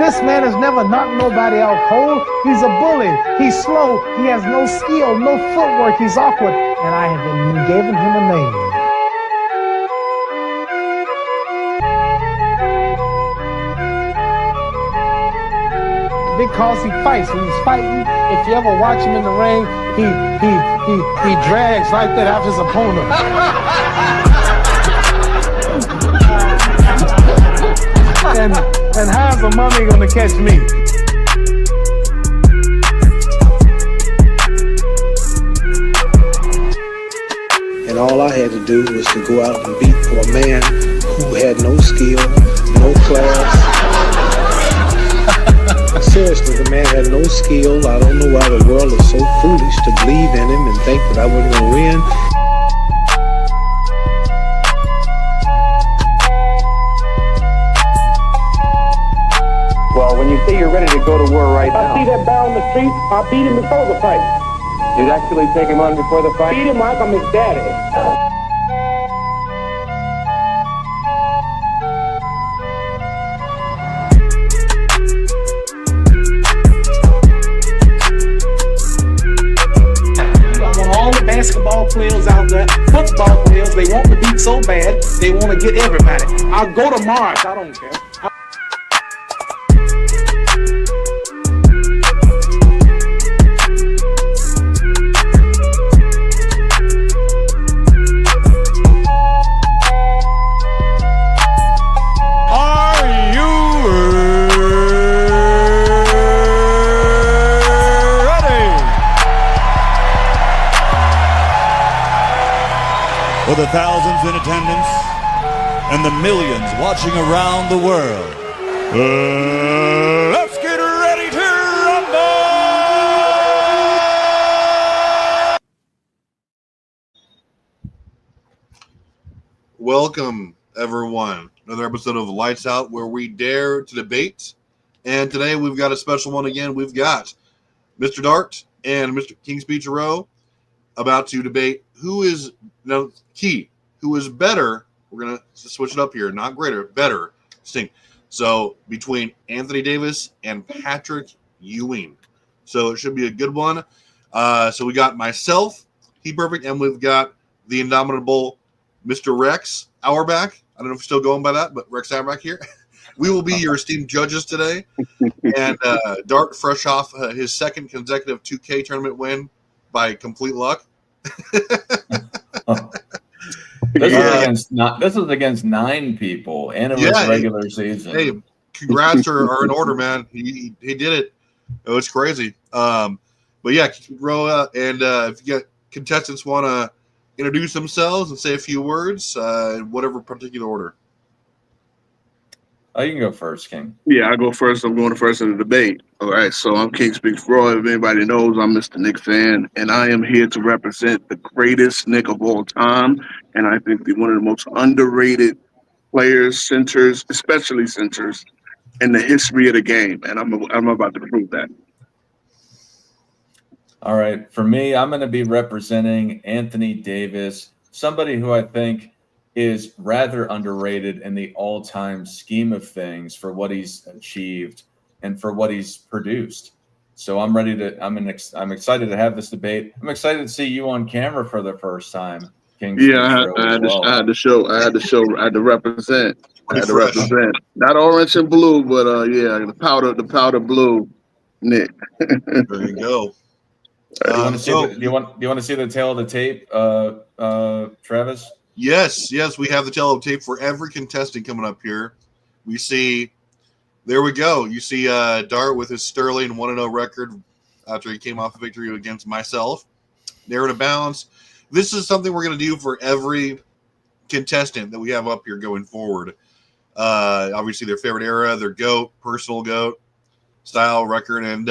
This man has never knocked nobody out cold. He's a bully. He's slow. He has no skill, no footwork. He's awkward. And I have been giving him a name. Because he fights. When he's fighting, if you ever watch him in the ring, he drags like that after his opponent. and how's the mummy gonna catch me? And all I had to do was to go out and beat for a man who had no skill, no class. Seriously, the man had no skill. I don't know why the world is so foolish to believe in him and think that I wasn't going to win. Well, when you say you're ready to go to war right now... I see that barrel in the street, I beat him before the fight. You'd actually take him on before the fight? Beat him like I'm his daddy. Basketball players out there, football players, they want to beat so bad, they want to get everybody. I'll go to Mars, I don't care. For the thousands in attendance and the millions watching around the world, let's get ready to rumble! Welcome, everyone. Another episode of Lights Out, where we dare to debate. And today we've got a special one again. We've got Mr. Dart and Mr. King Speech Row about to debate who is who is better. We're going to switch it up here. Not greater, better. Distinct. So between Anthony Davis and Patrick Ewing. So it should be a good one. So we got myself, He Perfect, and we've got the indomitable Mr. Rex Auerbach. I don't know if you're still going by that, but Rex Auerbach here. We will be your esteemed judges today. And Dart, fresh off his second consecutive 2K tournament win by complete luck. This was against 9 people, and it was regular season. Hey, congrats are in order, man. He did it. It was crazy. But yeah, row and if you got contestants want to introduce themselves and say a few words, in whatever particular order. Oh, you can go first, King. Yeah, I go first. I'm going first in the debate. All right, so I'm King Speaks Roy. If anybody knows, I'm Mr. Nick fan, and I am here to represent the greatest Nick of all time, and I think one of the most underrated players, centers, especially centers, in the history of the game, and I'm about to prove that. All right, for me, I'm going to be representing Anthony Davis, somebody who I think is rather underrated in the all-time scheme of things for what he's achieved and for what he's produced. So I'm ready to. I'm excited to have this debate. I'm excited to see you on camera for the first time, King. Yeah, I had to represent. Not orange and blue, but the powder blue, Nick. There you go. Do you want to see the tail of the tape, Travis? Yes, we have the tail of tape for every contestant coming up here. We see, there we go. You see Dart with his sterling 1-0 record after he came off a victory against myself. They're in a balance. This is something we're going to do for every contestant that we have up here going forward. Obviously, their favorite era, their GOAT, personal GOAT, style, record, and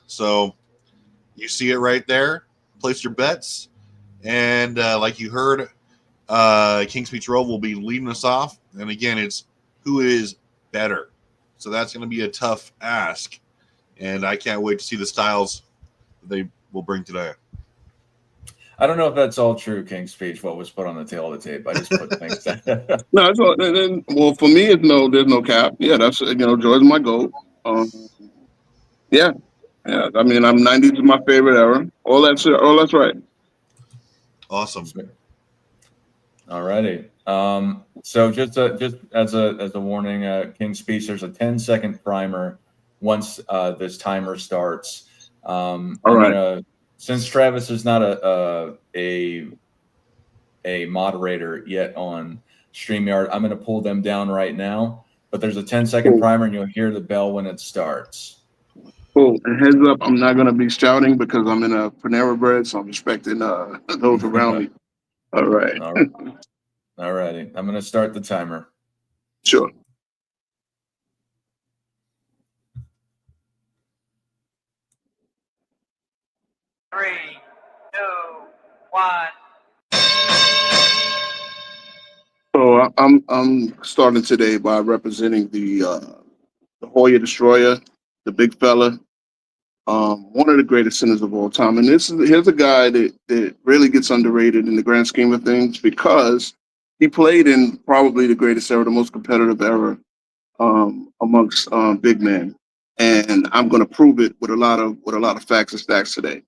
so you see it right there. Place your bets. And like you heard, King Speech Roll will be leading us off. And again, it's who is better. So that's going to be a tough ask. And I can't wait to see the styles they will bring today. I don't know if that's all true, King's Speech, what was put on the tail of the tape. I just put things down. No, it's all, well, for me, it's no, there's no cap. Yeah, that's, Jordan's my GOAT. Yeah, yeah. I mean, I'm 90s is my favorite era. All that's right. Awesome. All righty. So just as a warning, King's Speech, there's a 10-second primer once this timer starts. All right. Since Travis is not a moderator yet on StreamYard, I'm going to pull them down right now. But there's a 10-second primer, and you'll hear the bell when it starts. Cool. And heads up, I'm not going to be shouting because I'm in a Panera Bread, so I'm respecting those around me. All right. All righty. I'm going to start the timer. Sure. Three, two, one. So I'm starting today by representing the Hoya Destroyer, the Big Fella, one of the greatest centers of all time. And here's a guy that really gets underrated in the grand scheme of things because he played in probably the greatest era, the most competitive era amongst big men. And I'm going to prove it with a lot of facts and stats today.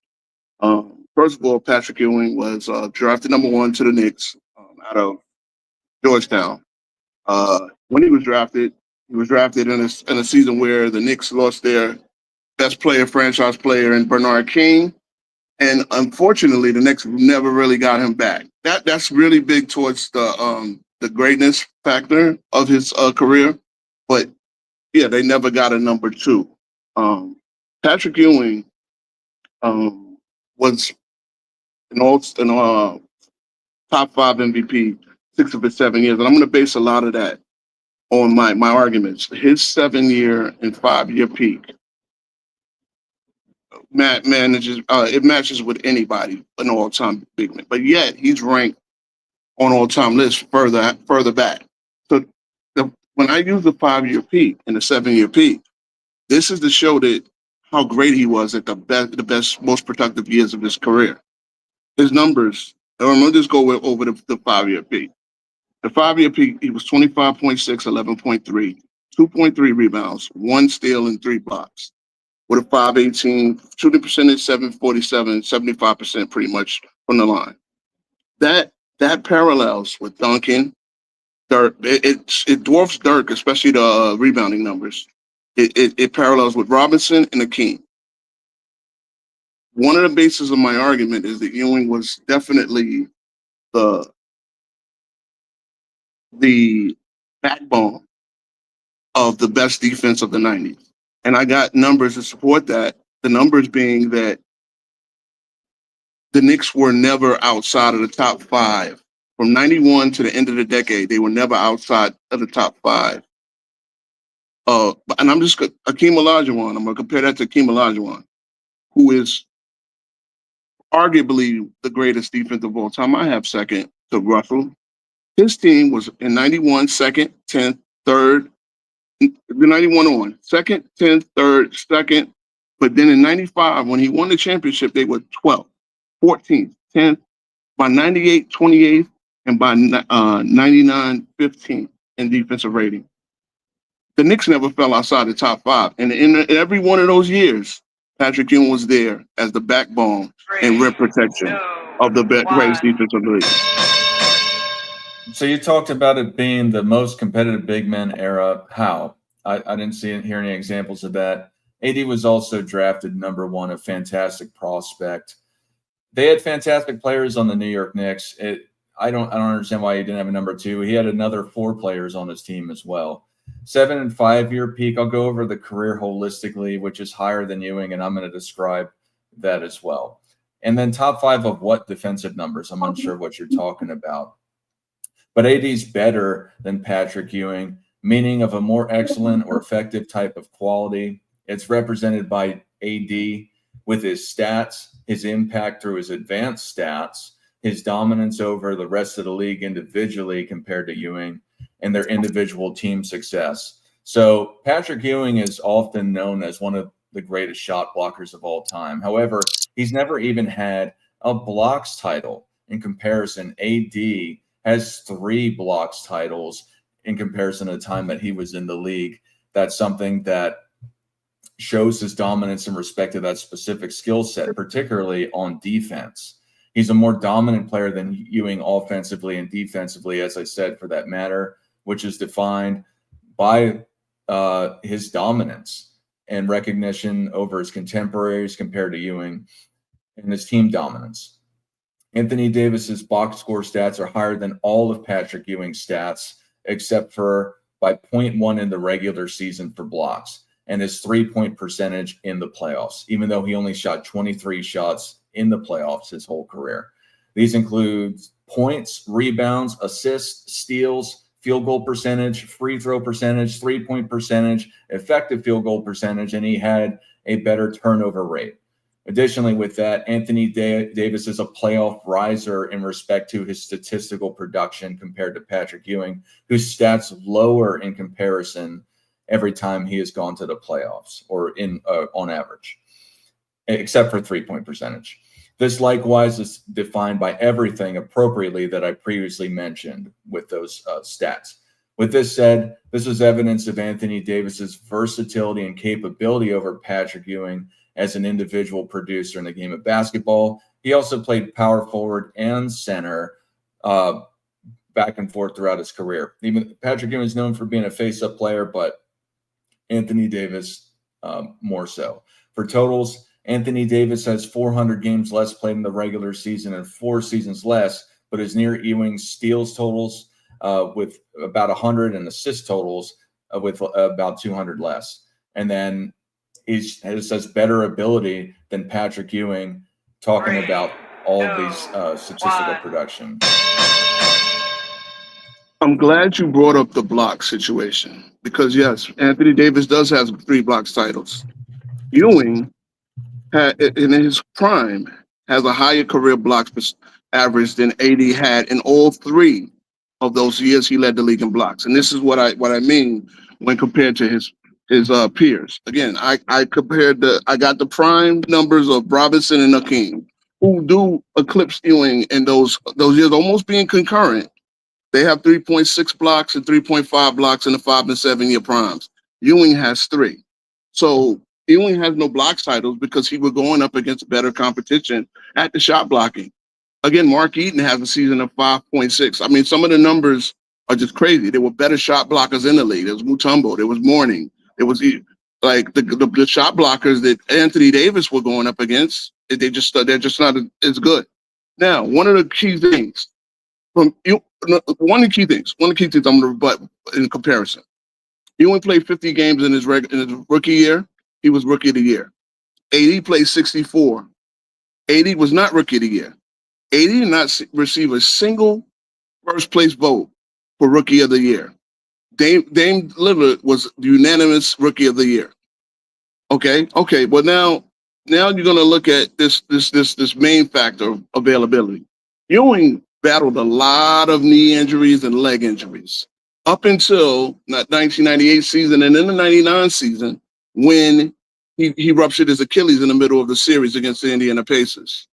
First of all, Patrick Ewing was drafted number 1 to the Knicks out of Georgetown. When he was drafted in a season where the Knicks lost their best player, franchise player, in Bernard King, and unfortunately, the Knicks never really got him back. That's really big towards the greatness factor of his career, but yeah, they never got a number 2. Patrick Ewing was an top 5 MVP 6 of his 7 years, and I'm going to base a lot of that on my arguments. His 7-year and 5-year peak it matches with anybody, an all-time big man, but yet he's ranked on all-time lists further back. So when I use the 5-year peak and the 7-year peak, this is to show that how great he was at the best, most productive years of his career. His numbers. I'm gonna just go over the 5-year peak. The 5-year peak, he was 25.6, 11.3, 2.3 rebounds, 1 steal, and 3 blocks. With a 5.18, shooting percentage 7.47, 75% pretty much from the line. That parallels with Duncan, Dirk. It dwarfs Dirk, especially the rebounding numbers. It parallels with Robinson and Akeem. One of the bases of my argument is that Ewing was definitely the backbone of the best defense of the 90s. And I got numbers to support that. The numbers being that the Knicks were never outside of the top 5. From 91 to the end of the decade, they were never outside of the top 5. And I'm just Akeem Olajuwon. I'm going to compare that to Akeem Olajuwon, who is arguably the greatest defense of all time. I have second to Russell. His team was in 91, second, 10th, third, the 91 on, second, 10th, third, second. But then in 95, when he won the championship, they were 12th, 14th, 10th, by 98, 28th, and by 99, 15th in defensive rating. The Knicks never fell outside the top 5. And in every one of those years, Patrick Ewing was there as the backbone and rim protection of the greatest defense of the league. So you talked about it being the most competitive big men era. How? I didn't hear any examples of that. AD was also drafted number 1, a fantastic prospect. They had fantastic players on the New York Knicks. I don't understand why he didn't have a number 2. He had another 4 players on his team as well. 7 and 5-year peak. I'll go over the career holistically, which is higher than Ewing, and I'm going to describe that as well. And then top 5 of what defensive numbers? I'm unsure what you're talking about. But AD's better than Patrick Ewing, meaning of a more excellent or effective type of quality. It's represented by AD with his stats, his impact through his advanced stats, his dominance over the rest of the league individually compared to Ewing, and their individual team success. So Patrick Ewing is often known as one of the greatest shot blockers of all time. However, he's never even had a blocks title. In comparison, AD has 3 blocks titles in comparison to the time that he was in the league. That's something that shows his dominance in respect to that specific skill set, particularly on defense. He's a more dominant player than Ewing offensively and defensively, as I said, for that matter, which is defined by his dominance and recognition over his contemporaries compared to Ewing, and his team dominance. Anthony Davis's box score stats are higher than all of Patrick Ewing's stats, except for by 0.1 in the regular season for blocks, and his 3-point percentage in the playoffs, even though he only shot 23 shots in the playoffs his whole career. These include points, rebounds, assists, steals, field goal percentage, free throw percentage, 3-point percentage, effective field goal percentage, and he had a better turnover rate. Additionally, with that, Anthony Davis is a playoff riser in respect to his statistical production compared to Patrick Ewing, whose stats lower in comparison every time he has gone to the playoffs, or in on average, except for 3-point percentage. This likewise is defined by everything appropriately that I previously mentioned with those stats. With this said, this is evidence of Anthony Davis's versatility and capability over Patrick Ewing as an individual producer in the game of basketball. He also played power forward and center back and forth throughout his career. Even Patrick Ewing is known for being a face-up player, but Anthony Davis more so. For totals, Anthony Davis has 400 games less played in the regular season and 4 seasons less, but is near Ewing's steals totals with about 100 and assist totals with about 200 less. And then he has better ability than Patrick Ewing, talking about all of these statistical production. I'm glad you brought up the block situation because, yes, Anthony Davis does have 3 blocks titles. Ewing, in his prime, has a higher career blocks average than AD had in all 3 of those years he led the league in blocks. And this is what I mean when compared to his peers. Again, I got the prime numbers of Robinson and Hakeem, who do eclipse Ewing in those years, almost being concurrent. They have 3.6 blocks and 3.5 blocks in the 5 and 7 year primes. Ewing has 3. So Ewing has no blocks titles because he was going up against better competition at the shot blocking. Again, Mark Eaton has a season of 5.6. I mean, some of the numbers are just crazy. There were better shot blockers in the league. There was Mutombo. There was Mourning. It was like the shot blockers that Anthony Davis were going up against. They're just not as good. Now, one of the key things I'm going to rebut in comparison. Ewing played 50 games in his rookie year. He was rookie of the year. AD played 64. AD was not rookie of the year. AD did not receive a single first place vote for rookie of the year. Dame Lillard was the unanimous rookie of the year. Okay. Well, now you're going to look at this main factor of availability. Ewing battled a lot of knee injuries and leg injuries up until that 1998 season and in the 99 season when he ruptured his Achilles in the middle of the series against the Indiana Pacers.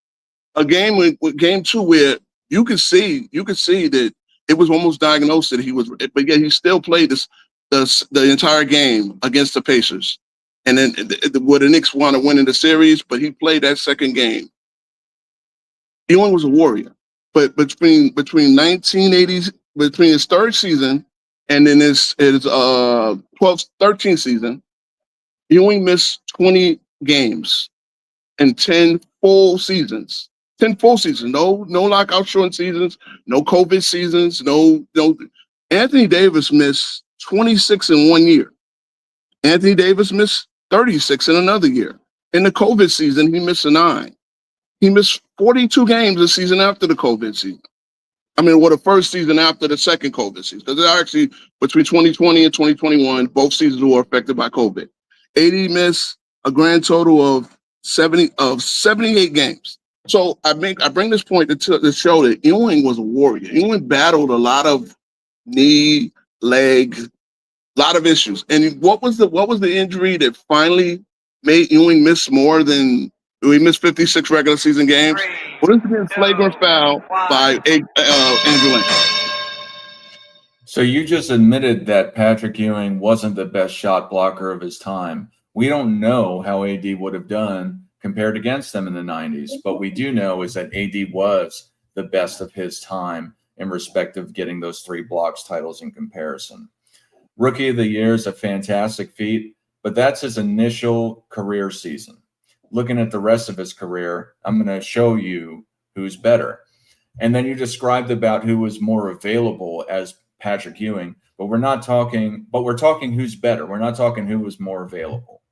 A game with game 2 where you could see that it was almost diagnosed that he was, but yet he still played the entire game against the Pacers. And then where the Knicks wound up winning the series, but he played that second game. Ewing was a warrior. But between 1980s, between his 3rd season and then his 13th season, Ewing missed 20 games in 10 full seasons. 10 full seasons. No lockout shortened seasons, no COVID seasons, no. Anthony Davis missed 26 in 1 year. Anthony Davis missed 36 in another year. In the COVID season, he missed 9. He missed 42 games the season after the COVID season. The first season after the second COVID season. Because actually, between 2020 and 2021, both seasons were affected by COVID. AD missed a grand total of 78 games. So I bring this point to show that Ewing was a warrior. Ewing battled a lot of knee, leg, a lot of issues. And what was the injury that finally made Ewing miss more than We missed 56 regular season games. 3, Well, this is a 2, flagrant foul 1. by Andrew Lane. So you just admitted that Patrick Ewing wasn't the best shot blocker of his time. We don't know how AD would have done compared against them in the 90s, but we do know is that AD was the best of his time in respect of getting those 3 blocks titles in comparison. Rookie of the Year is a fantastic feat, but that's his initial career season. Looking at the rest of his career, I'm going to show you who's better. And then you described about who was more available as Patrick Ewing, but we're talking who's better. We're not talking who was more available.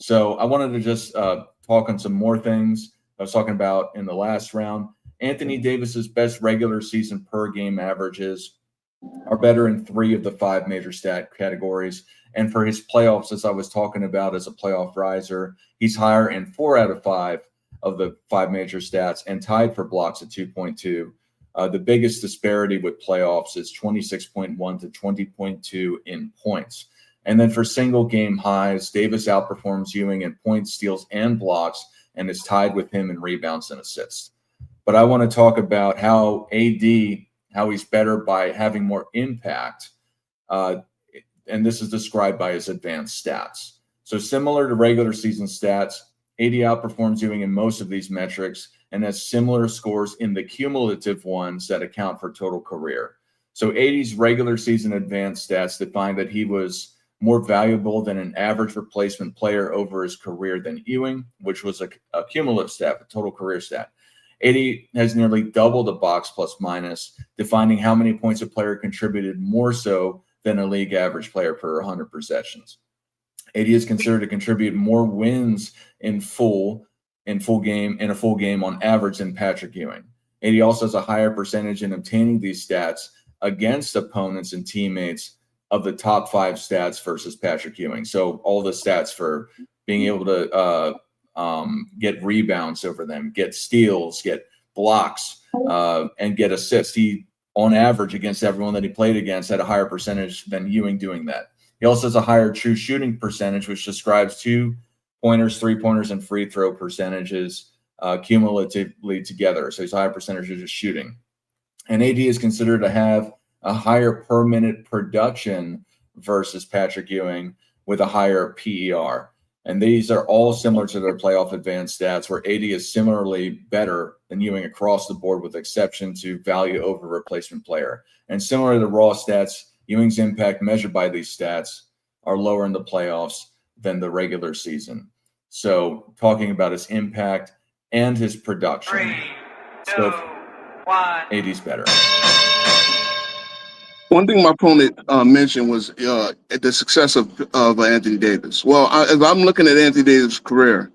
So I wanted to just talk on some more things I was talking about in the last round. Anthony Davis's best regular season per game averages are better in 3 of the 5 major stat categories. And for his playoffs, as I was talking about as a playoff riser, he's higher in 4 out of 5 of the 5 major stats and tied for blocks at 2.2. The biggest disparity with playoffs is 26.1 to 20.2 in points. And then for single game highs, Davis outperforms Ewing in points, steals, and blocks, and is tied with him in rebounds and assists. But I want to talk about how he's better by having more impact. And this is described by his advanced stats. So similar to regular season stats, AD outperforms Ewing in most of these metrics and has similar scores in the cumulative ones that account for total career. So AD's regular season advanced stats define that he was more valuable than an average replacement player over his career than Ewing, which was a cumulative stat, a total career stat. AD has nearly doubled the box plus minus, defining how many points a player contributed more so than a league average player per 100 possessions. AD is considered to contribute more wins in a full game on average than Patrick Ewing. AD also has a higher percentage in obtaining these stats against opponents and teammates of the top 5 stats versus Patrick Ewing. So all the stats for being able to get rebounds over them, get steals, get blocks, and get assists. He, on average, against everyone that he played against, had a higher percentage than Ewing doing that. He also has a higher true shooting percentage, which describes 2-pointers, 3-pointers, and free throw percentages cumulatively together. So he's a higher percentage of just shooting. And AD is considered to have a higher per minute production versus Patrick Ewing with a higher PER. And these are all similar to their playoff advanced stats, where AD is similarly better than Ewing across the board, with exception to value over replacement player. And similar to raw stats, Ewing's impact measured by these stats are lower in the playoffs than the regular season. So talking about his impact and his production. 3, 2, 1. AD's better. One thing my opponent mentioned was the success of Anthony Davis. Well, as I'm looking at Anthony Davis' career,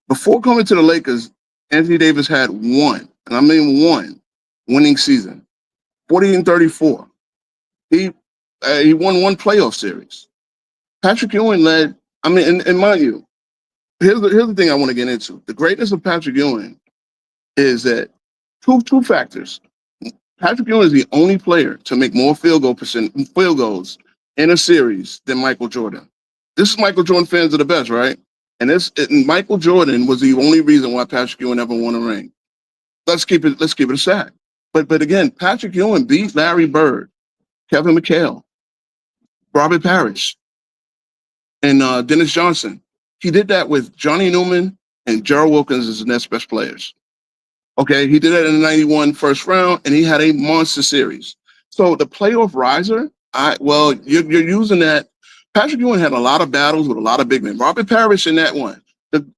before coming to the Lakers, Anthony Davis had one winning season, 40-34. He won 1 playoff series. Patrick Ewing led. I mean, and mind you, here's the thing I want to get into. The greatness of Patrick Ewing is that two factors. Patrick Ewing is the only player to make more field goals in a series than Michael Jordan. This is Michael Jordan fans are the best, right? And Michael Jordan was the only reason why Patrick Ewing ever won a ring. Let's keep it a stat. But again, Patrick Ewing beat Larry Bird, Kevin McHale, Robert Parrish, and Dennis Johnson. He did that with Johnny Newman and Gerald Wilkins as the next best players. Okay, he did it in the 91 first round, and he had a monster series. So the playoff riser, you're using that. Patrick Ewing had a lot of battles with a lot of big men. Robert Parrish in that one.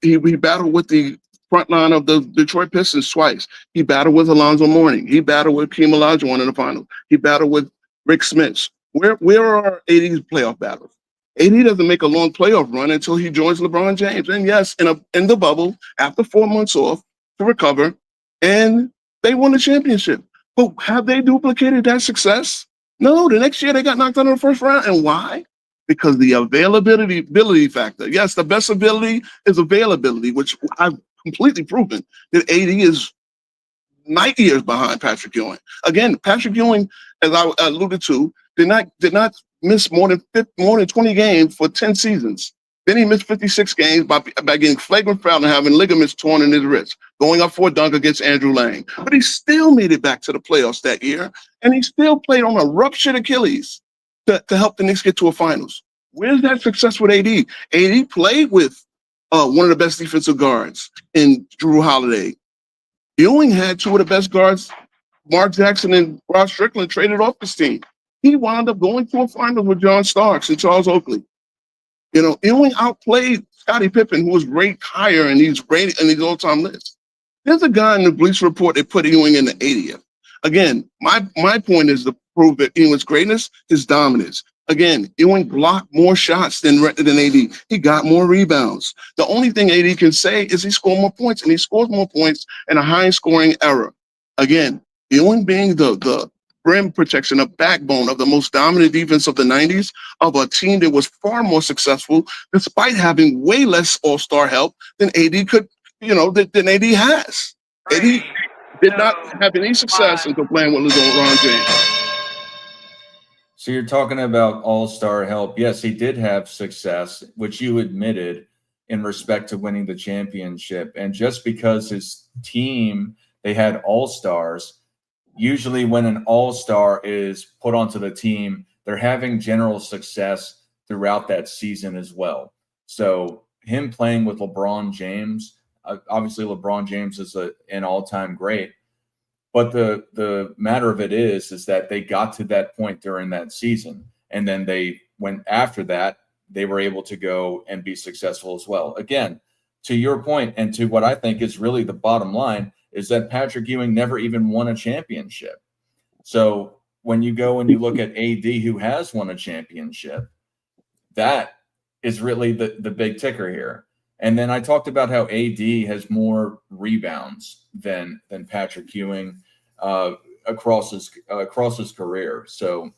He battled with the front line of the Detroit Pistons twice. He battled with Alonzo Mourning. He battled with Hakeem Olajuwon in the finals. He battled with Rick Smits. Where are AD's playoff battles? AD doesn't make a long playoff run until he joins LeBron James. And yes, in the bubble, after 4 months off to recover, and they won the championship. But have they duplicated that success? No, the next year they got knocked out in the first round. And why? Because the availability factor. Yes, the best ability is availability, which I've completely proven that AD is 9 years behind Patrick Ewing. Again, Patrick Ewing, as I alluded to, did not miss more than 20 games for 10 seasons. Then he missed 56 games by getting flagrant foul and having ligaments torn in his wrist, going up for a dunk against Andrew Lang. But he still made it back to the playoffs that year, and he still played on a ruptured Achilles to help the Knicks get to a finals. Where's that success with AD? AD played with one of the best defensive guards in Drew Holiday. Ewing had two of the best guards, Mark Jackson and Rob Strickland, traded off his team. He wound up going to a finals with John Starks and Charles Oakley. Ewing outplayed Scottie Pippen, who was ranked higher in these all-time lists. There's a guy in the Bleacher Report that put Ewing in the 80th. Again, my point is to prove that Ewing's greatness, his dominance. Again, Ewing blocked more shots than AD. He got more rebounds. The only thing AD can say is he scored more points, and he scores more points in a high-scoring era. Again, Ewing being the rim protection, a backbone of the most dominant defense of the 90s, of a team that was far more successful, despite having way less all-star help than AD could, than AD has. AD did not have any success until playing with LeBron James. So you're talking about all-star help. Yes, he did have success, which you admitted in respect to winning the championship. And just because his team, they had all-stars, usually when an all-star is put onto the team, they're having general success throughout that season as well. So him playing with LeBron James, obviously LeBron James is an all-time great, but the matter of it is that they got to that point during that season, and then they went after that, they were able to go and be successful as well. Again, to your point, and to what I think is really the bottom line, is that Patrick Ewing never even won a championship. So when you go and you look at AD, who has won a championship, that is really the big ticker here. And then I talked about how AD has more rebounds than Patrick Ewing across his career. So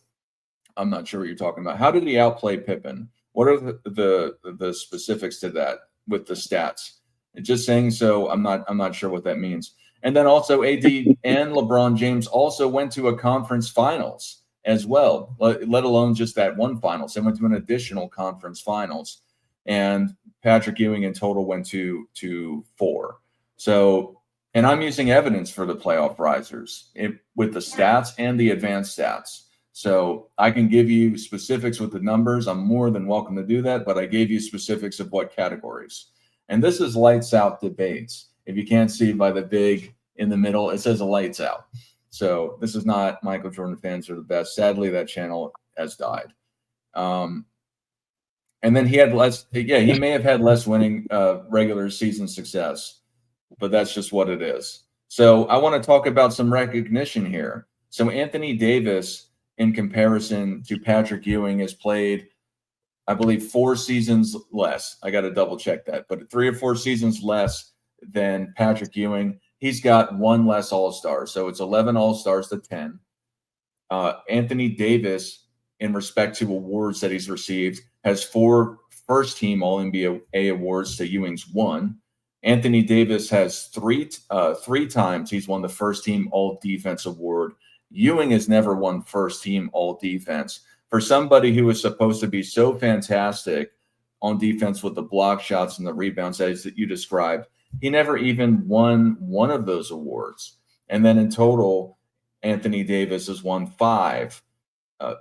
I'm not sure what you're talking about. How did he outplay Pippen? What are the specifics to that with the stats? Just saying so, I'm not sure what that means. And then also AD and LeBron James also went to a conference finals as well, let alone just that one finals. They went to an additional conference finals, and Patrick Ewing in total went to 4. So, and I'm using evidence for the playoff risers with the stats and the advanced stats. So I can give you specifics with the numbers. I'm more than welcome to do that, but I gave you specifics of what categories. And this is lights out debates. If you can't see by the big in the middle, it says a lights out. So this is not Michael Jordan fans are the best. Sadly, that channel has died. And then he had less. Yeah, he may have had less winning regular season success, but that's just what it is. So I want to talk about some recognition here. So Anthony Davis, in comparison to Patrick Ewing, has played, I believe, 4 seasons less. I got to double check that, but 3 or 4 seasons less than Patrick Ewing. He's got 1 less All-Star, so it's 11 All-Stars to 10. Anthony Davis, in respect to awards that he's received, has 4 first-team All-NBA awards to Ewing's 1. Anthony Davis has 3 times he's won the first-team All-Defense award. Ewing has never won first-team All-Defense. For somebody who is supposed to be so fantastic on defense with the block shots and the rebounds as you described, he never even won one of those awards. And then in total, Anthony Davis has won 5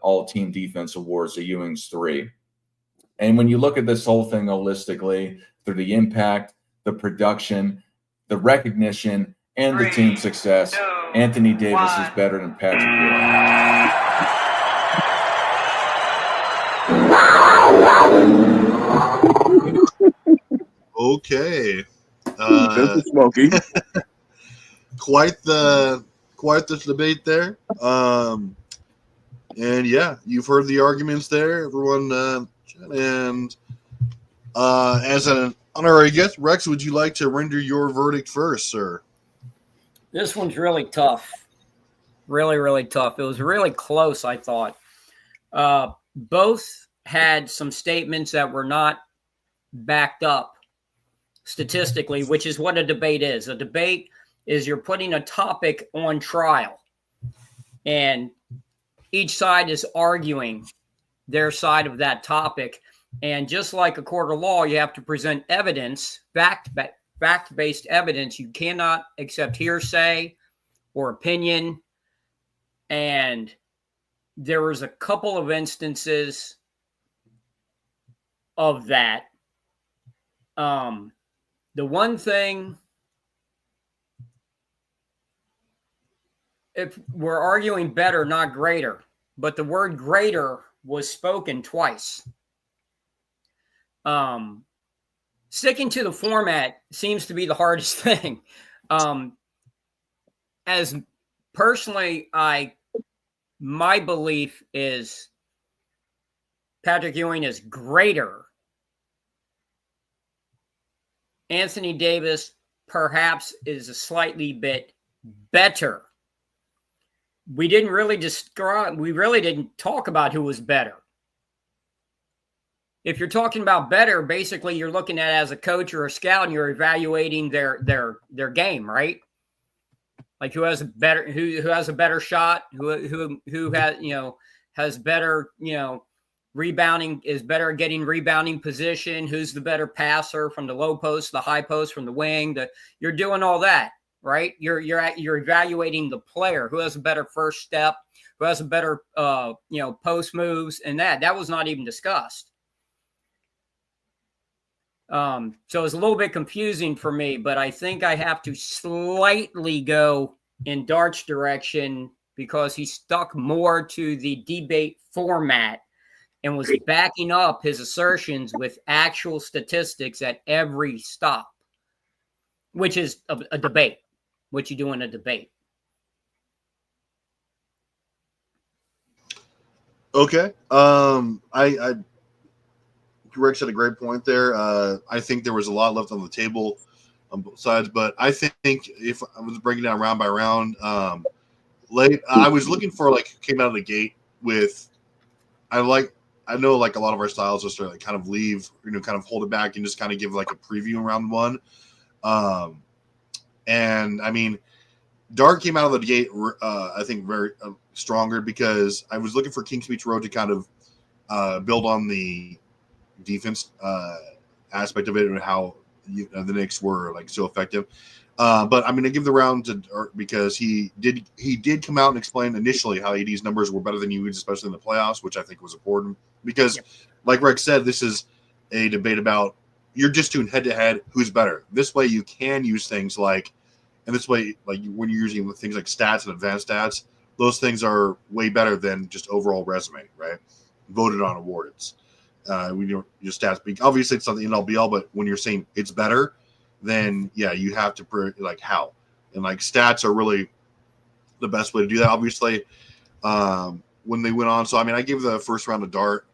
all-team defense awards to Ewing's 3. And when you look at this whole thing holistically, through the impact, the production, the recognition, and the team success, Anthony Davis is better than Patrick Ewing. Okay. Smoky. Quite the debate there. And yeah, you've heard the arguments there, everyone. And as an honorary guest, Rex, would you like to render your verdict first, sir? This one's really tough. Really, really tough. It was really close, I thought. Both had some statements that were not backed up statistically, which is what a debate is. A debate is you're putting a topic on trial, and each side is arguing their side of that topic, And just like a court of law, you have to present evidence, fact-based evidence. You cannot accept hearsay or opinion. And there was a couple of instances of that. The one thing, if we're arguing better, not greater, but the word greater was spoken twice. Sticking to the format seems to be the hardest thing. As personally, my belief is Patrick Ewing is greater. Anthony Davis perhaps is a slightly bit better. We really didn't talk about who was better. If you're talking about better, basically you're looking at it as a coach or a scout and you're evaluating their game, right? Like who has a better shot, who has better, rebounding, is better at getting rebounding position, who's the better passer from the low post, the high post, from the wing, you're doing all that, right? You're evaluating the player, who has a better first step, who has a better post moves, and that was not even discussed. So it's a little bit confusing for me, but I think I have to slightly go in Dart's direction because he stuck more to the debate format and was backing up his assertions with actual statistics at every stop, which is a debate, what you do in a debate. Okay. Greg said a great point there. I think there was a lot left on the table on both sides, but I think if I was breaking down round by round, I was looking for came out of the gate with. I know a lot of our styles just are kind of leave, kind of hold it back and just kind of give a preview in round one. And I mean, Dart came out of the gate, I think very stronger because I was looking for King's Speech Road to kind of build on the defense aspect of it and how the Knicks were so effective. But I'm going to give the round to Dart because he did come out and explain initially how AD's numbers were better than Ewing's, especially in the playoffs, which I think was important because, like Greg said, this is a debate about you're just doing head-to-head who's better. This way you can use things and this way, when you're using things like stats and advanced stats, those things are way better than just overall resume, right? Voted on awards. When your stats, obviously it's not the end-all be-all, but when you're saying it's better, then you have to how, and stats are really the best way to do that. Obviously, when they went on, so I mean, I gave the first round to Dart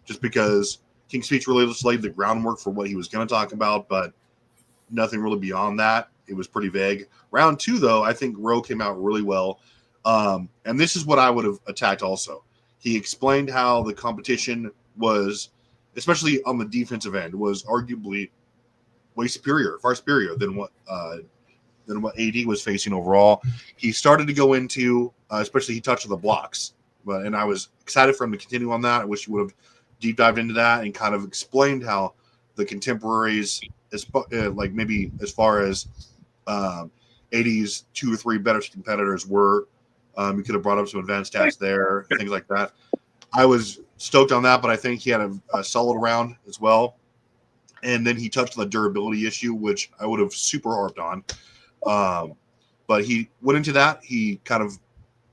just because King's Speech really just laid the groundwork for what he was going to talk about, but nothing really beyond that. It was pretty vague. Round two, though, I think Rowe came out really well, and this is what I would have attacked also. He explained how the competition was, especially on the defensive end, was arguably way superior, far superior than what AD was facing overall. He started to go into, especially he touched on the blocks, and I was excited for him to continue on that. I wish he would have deep dived into that and kind of explained how the contemporaries, maybe as far as AD's 2 or 3 better competitors were. You could have brought up some advanced stats there, things like that. I was stoked on that, but I think he had a solid round as well. And then he touched on the durability issue, which I would have super harped on. But he went into that. He kind of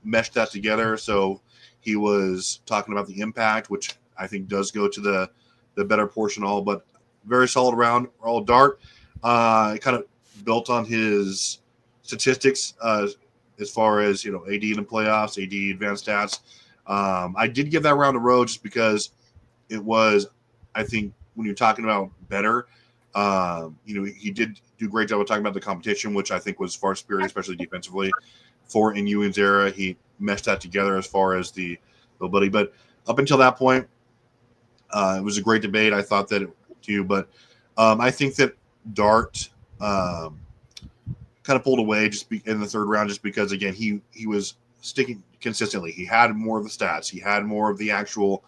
meshed that together. So he was talking about the impact, which I think does go to the better portion all, but very solid round. All Dart kind of built on his statistics as far as, AD in the playoffs, AD advanced stats. I did give that round to Rowe just because it was, I think, when you're talking about better, he did do a great job of talking about the competition, which I think was far superior, especially defensively. In Ewing's era, he meshed that together as far as the ability. But up until that point, it was a great debate. I thought that too, but I think that Dart kind of pulled away in the third round, just because again he was sticking consistently. He had more of the stats. He had more of the actual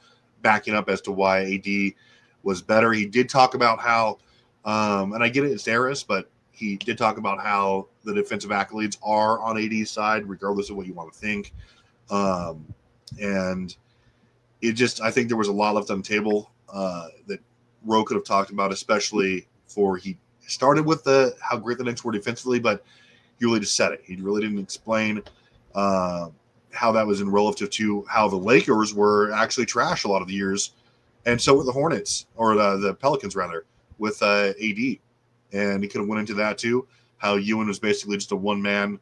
backing up as to why AD was better. He did talk about how, and I get it, it's Harris, but he did talk about how the defensive accolades are on AD's side, regardless of what you want to think. And it just, I think there was a lot left on the table that Rowe could have talked about, especially for he started with how great the Knicks were defensively, but he really just said it. He really didn't explain how that was in relative to how the Lakers were actually trash a lot of the years, and so were the Hornets, or the Pelicans rather, with AD. And he could have went into that too, how Ewing was basically just a one-man,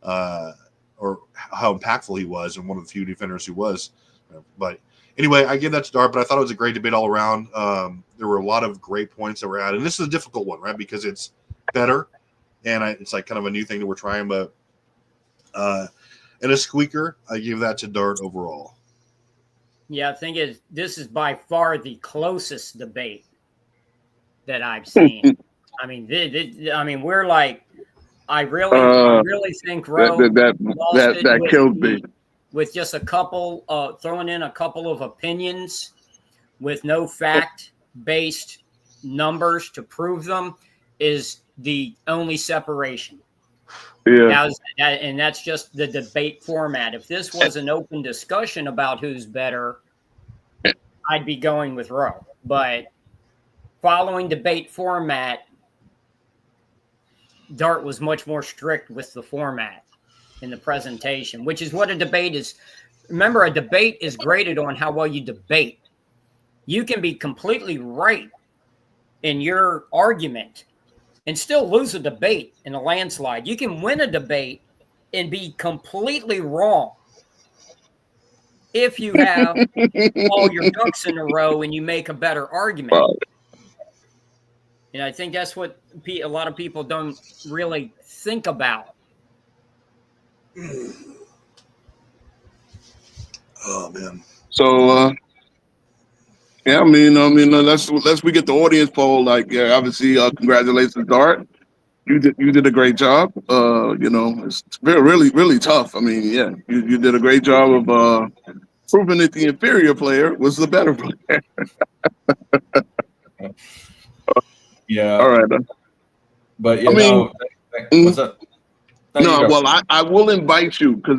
or how impactful he was, and one of the few defenders who was. But anyway, I give that to Dart, but I thought it was a great debate all around. There were a lot of great points that were added, and this is a difficult one, right, because it's better, and it's like kind of a new thing that we're trying, but and a squeaker, I give that to Dart overall. Yeah, I think this is by far the closest debate that I've seen. I mean, we're like, I really think Rowe that killed me with just a couple, throwing in a couple of opinions with no fact-based numbers to prove them is the only separation. Yeah. And that's just the debate format. If this was an open discussion about who's better, I'd be going with Rowe. But following debate format, Dart was much more strict with the format in the presentation, which is what a debate is. Remember, a debate is graded on how well you debate. You can be completely right in your argument and still lose a debate in a landslide. You can win a debate and be completely wrong if you have all your ducks in a row and you make a better argument. And I think that's what a lot of people don't really think about. Oh man. So yeah, I mean, let's we get the audience poll. Like, yeah, obviously, congratulations, Dart. You did a great job. It's really tough. I mean, yeah, you did a great job of proving that the inferior player was the better player. Yeah. All right. But what's up? I will invite you because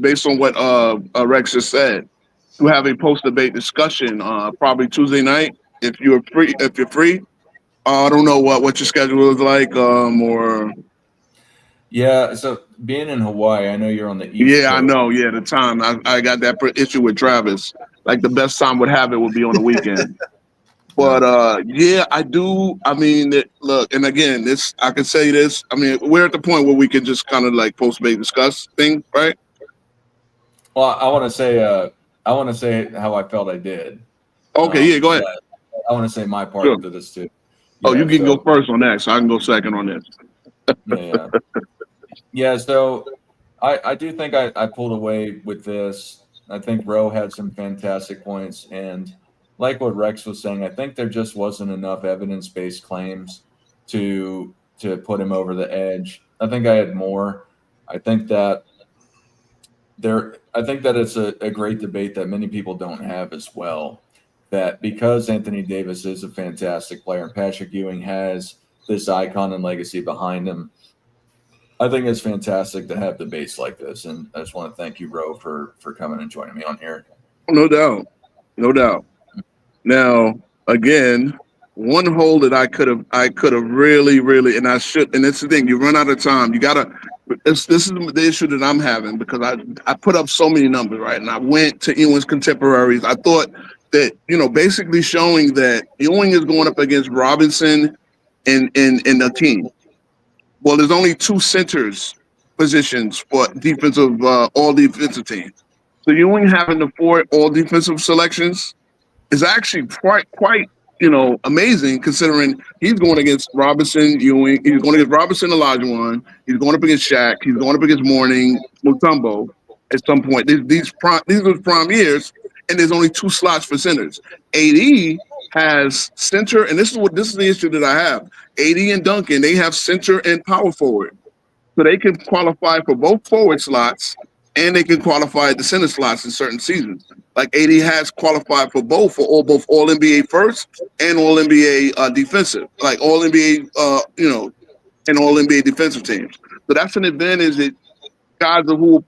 based on what Rex just said, to have a post-debate discussion probably Tuesday night if you're free. I don't know what your schedule is like, or yeah. So being in Hawaii, I know you're on the East yeah, Coast. I know. Yeah, the time I got that issue with Travis. Like the best time would have it would be on the weekend. But yeah, I do. I mean, look, and again, I can say this. I mean, we're at the point where we can just kind of like post-debate discuss things, right? Well, I want to say how I felt I did. Okay, yeah, go ahead. I want to say my part to this too. Yeah, you can go first on that, so I can go second on this. Yeah. So I do think I pulled away with this. I think Rowe had some fantastic points, and like what Rex was saying, I think there just wasn't enough evidence-based claims to put him over the edge. I think I had more. I think that it's a great debate that many people don't have as well. That because Anthony Davis is a fantastic player and Patrick Ewing has this icon and legacy behind him, I think it's fantastic to have debates like this. And I just want to thank you, Rowe, for coming and joining me on here. No doubt. Now, again, one hole that I could have really, and I should, and it's the thing, you run out of time. You gotta. This is the issue that I'm having because I put up so many numbers, right? And I went to Ewing's contemporaries. I thought that basically showing that Ewing is going up against Robinson and the team. Well, there's only 2 centers positions for defensive all defensive teams. So Ewing having the 4 all defensive selections is actually quite amazing considering he's going against Robinson, Ewing, he's going against Robinson, Olajuwon, he's going up against Shaq, he's going up against Mourning, Mutombo at some point. These are prime years, and there's only 2 slots for centers. AD has center, and this is the issue that I have. AD and Duncan, they have center and power forward. So they can qualify for both forward slots and they can qualify at the center slots in certain seasons. Like AD has qualified for both All NBA first and All NBA defensive, like All NBA and All NBA defensive teams. So that's an advantage that guys who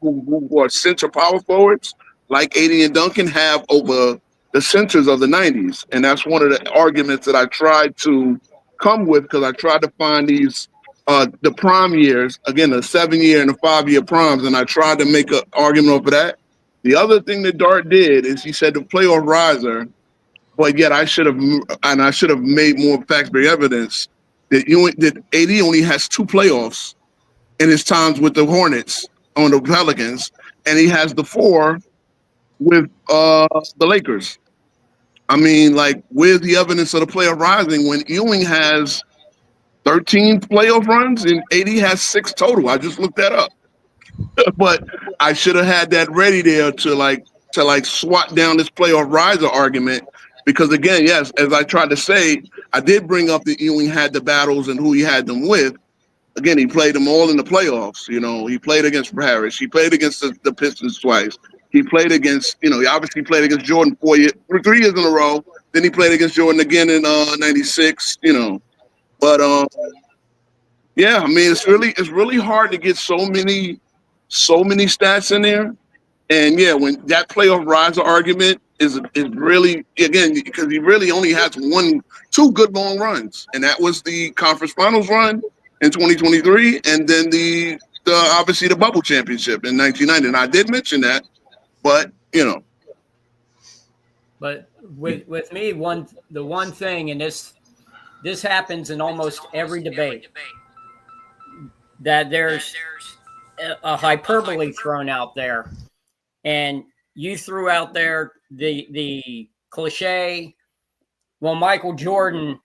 are center power forwards like AD and Duncan have over the centers of the 90s. And that's one of the arguments that I tried to come with, because I tried to find these the prime years, again, the 7-year and the 5-year primes, and I tried to make an argument over that. The other thing that Dart did is he said the playoff riser, but yet I should have made more facts-based evidence that AD only has 2 playoffs in his times with the Hornets on the Pelicans, and he has the 4 with the Lakers. I mean, like, where's the evidence of the playoff rising when Ewing has 13 playoff runs and AD has 6 total? I just looked that up. But I should have had that ready there to swat down this playoff riser argument, because again, yes, as I tried to say, I did bring up that Ewing had the battles and who he had them with. Again, he played them all in the playoffs. You know, he played against Harris. He played against the Pistons twice. He played against, he obviously played against Jordan 3 years in a row. Then he played against Jordan again in '96. But yeah, I mean, it's really hard to get so many stats in there. And yeah, when that playoff riser argument is really, again, because he really only has 2 good long runs, and that was the conference finals run in 2023, and then the obviously the bubble championship in 1990. And I did mention that, but But with me, the one thing, and this happens in almost every debate, that there's a hyperbole thrown out there, and you threw out there the cliche, well, Michael Jordan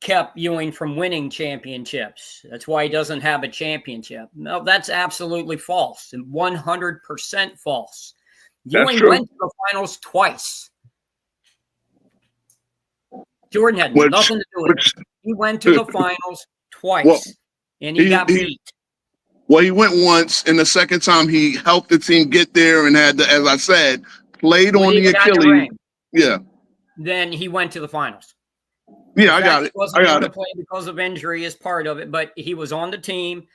kept Ewing from winning championships. That's why he doesn't have a championship. No, that's absolutely false, and 100% false. Ewing went to the finals twice. Jordan had nothing to do with it. He went to the finals twice, and he got beat. Well, he went once, and the second time he helped the team get there and had, as I said, played on the Achilles. Yeah. Then he went to the finals. Yeah, I got it. Wasn't able to play because of injury is part of it, but he was on the team.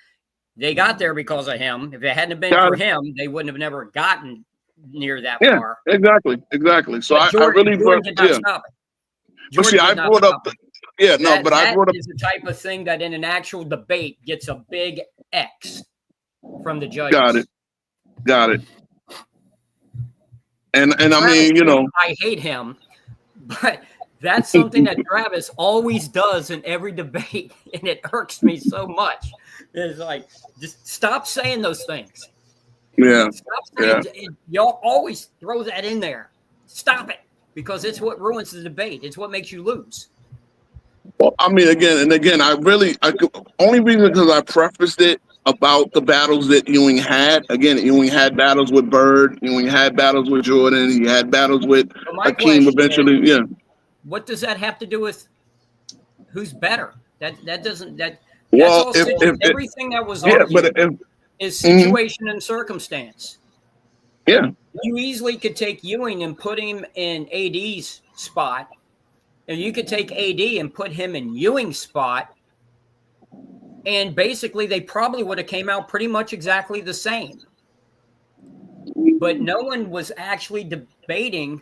They got there because of him. If it hadn't been for him, they wouldn't have never gotten near that far. Exactly. So I really Jordan did not stop it. But see, I brought up I brought up is the type of thing that in an actual debate gets a big X from the judges. Got it. And I mean, I hate him, but that's something that Travis always does in every debate, and it irks me so much. It's like, just stop saying those things. Yeah. Stop saying y'all always throw that in there. Stop it, because it's what ruins the debate. It's what makes you lose. Well, I mean, again, only reason because I prefaced it about the battles that Ewing had. Again, Ewing had battles with Bird. Ewing had battles with Jordan. He had battles with Hakeem eventually. What does that have to do with who's better? Everything that was argued is situation and circumstance. Yeah. You easily could take Ewing and put him in AD's spot, and you could take AD and put him in Ewing's spot, and basically they probably would have came out pretty much exactly the same. But no one was actually debating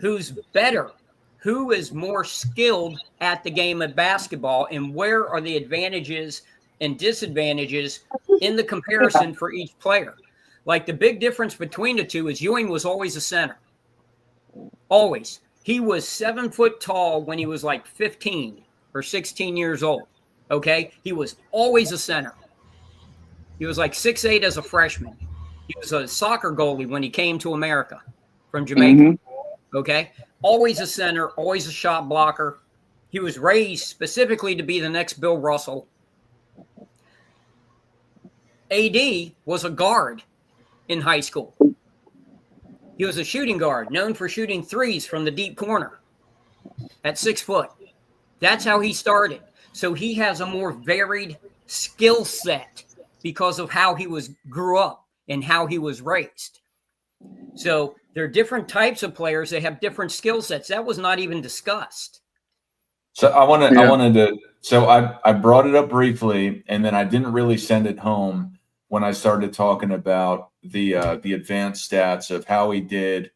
who's better, who is more skilled at the game of basketball, and where are the advantages and disadvantages in the comparison for each player. Like, the big difference between the two is Ewing was always a center. Always. He was 7 foot tall when he was like 15 or 16 years old. Okay? He was always a center. He was like 6'8" as a freshman. He was a soccer goalie when he came to America from Jamaica. Okay? Always a center, always a shot blocker. He was raised specifically to be the next Bill Russell. AD was a guard in high school. He was a shooting guard, known for shooting threes from the deep corner at 6 foot. That's how he started. So he has a more varied skill set because of how he grew up and how he was raised. So they're different types of players. They have different skill sets. That was not even discussed. So I wanted to. So I brought it up briefly, and then I didn't really send it home when I started talking about the advanced stats of how he did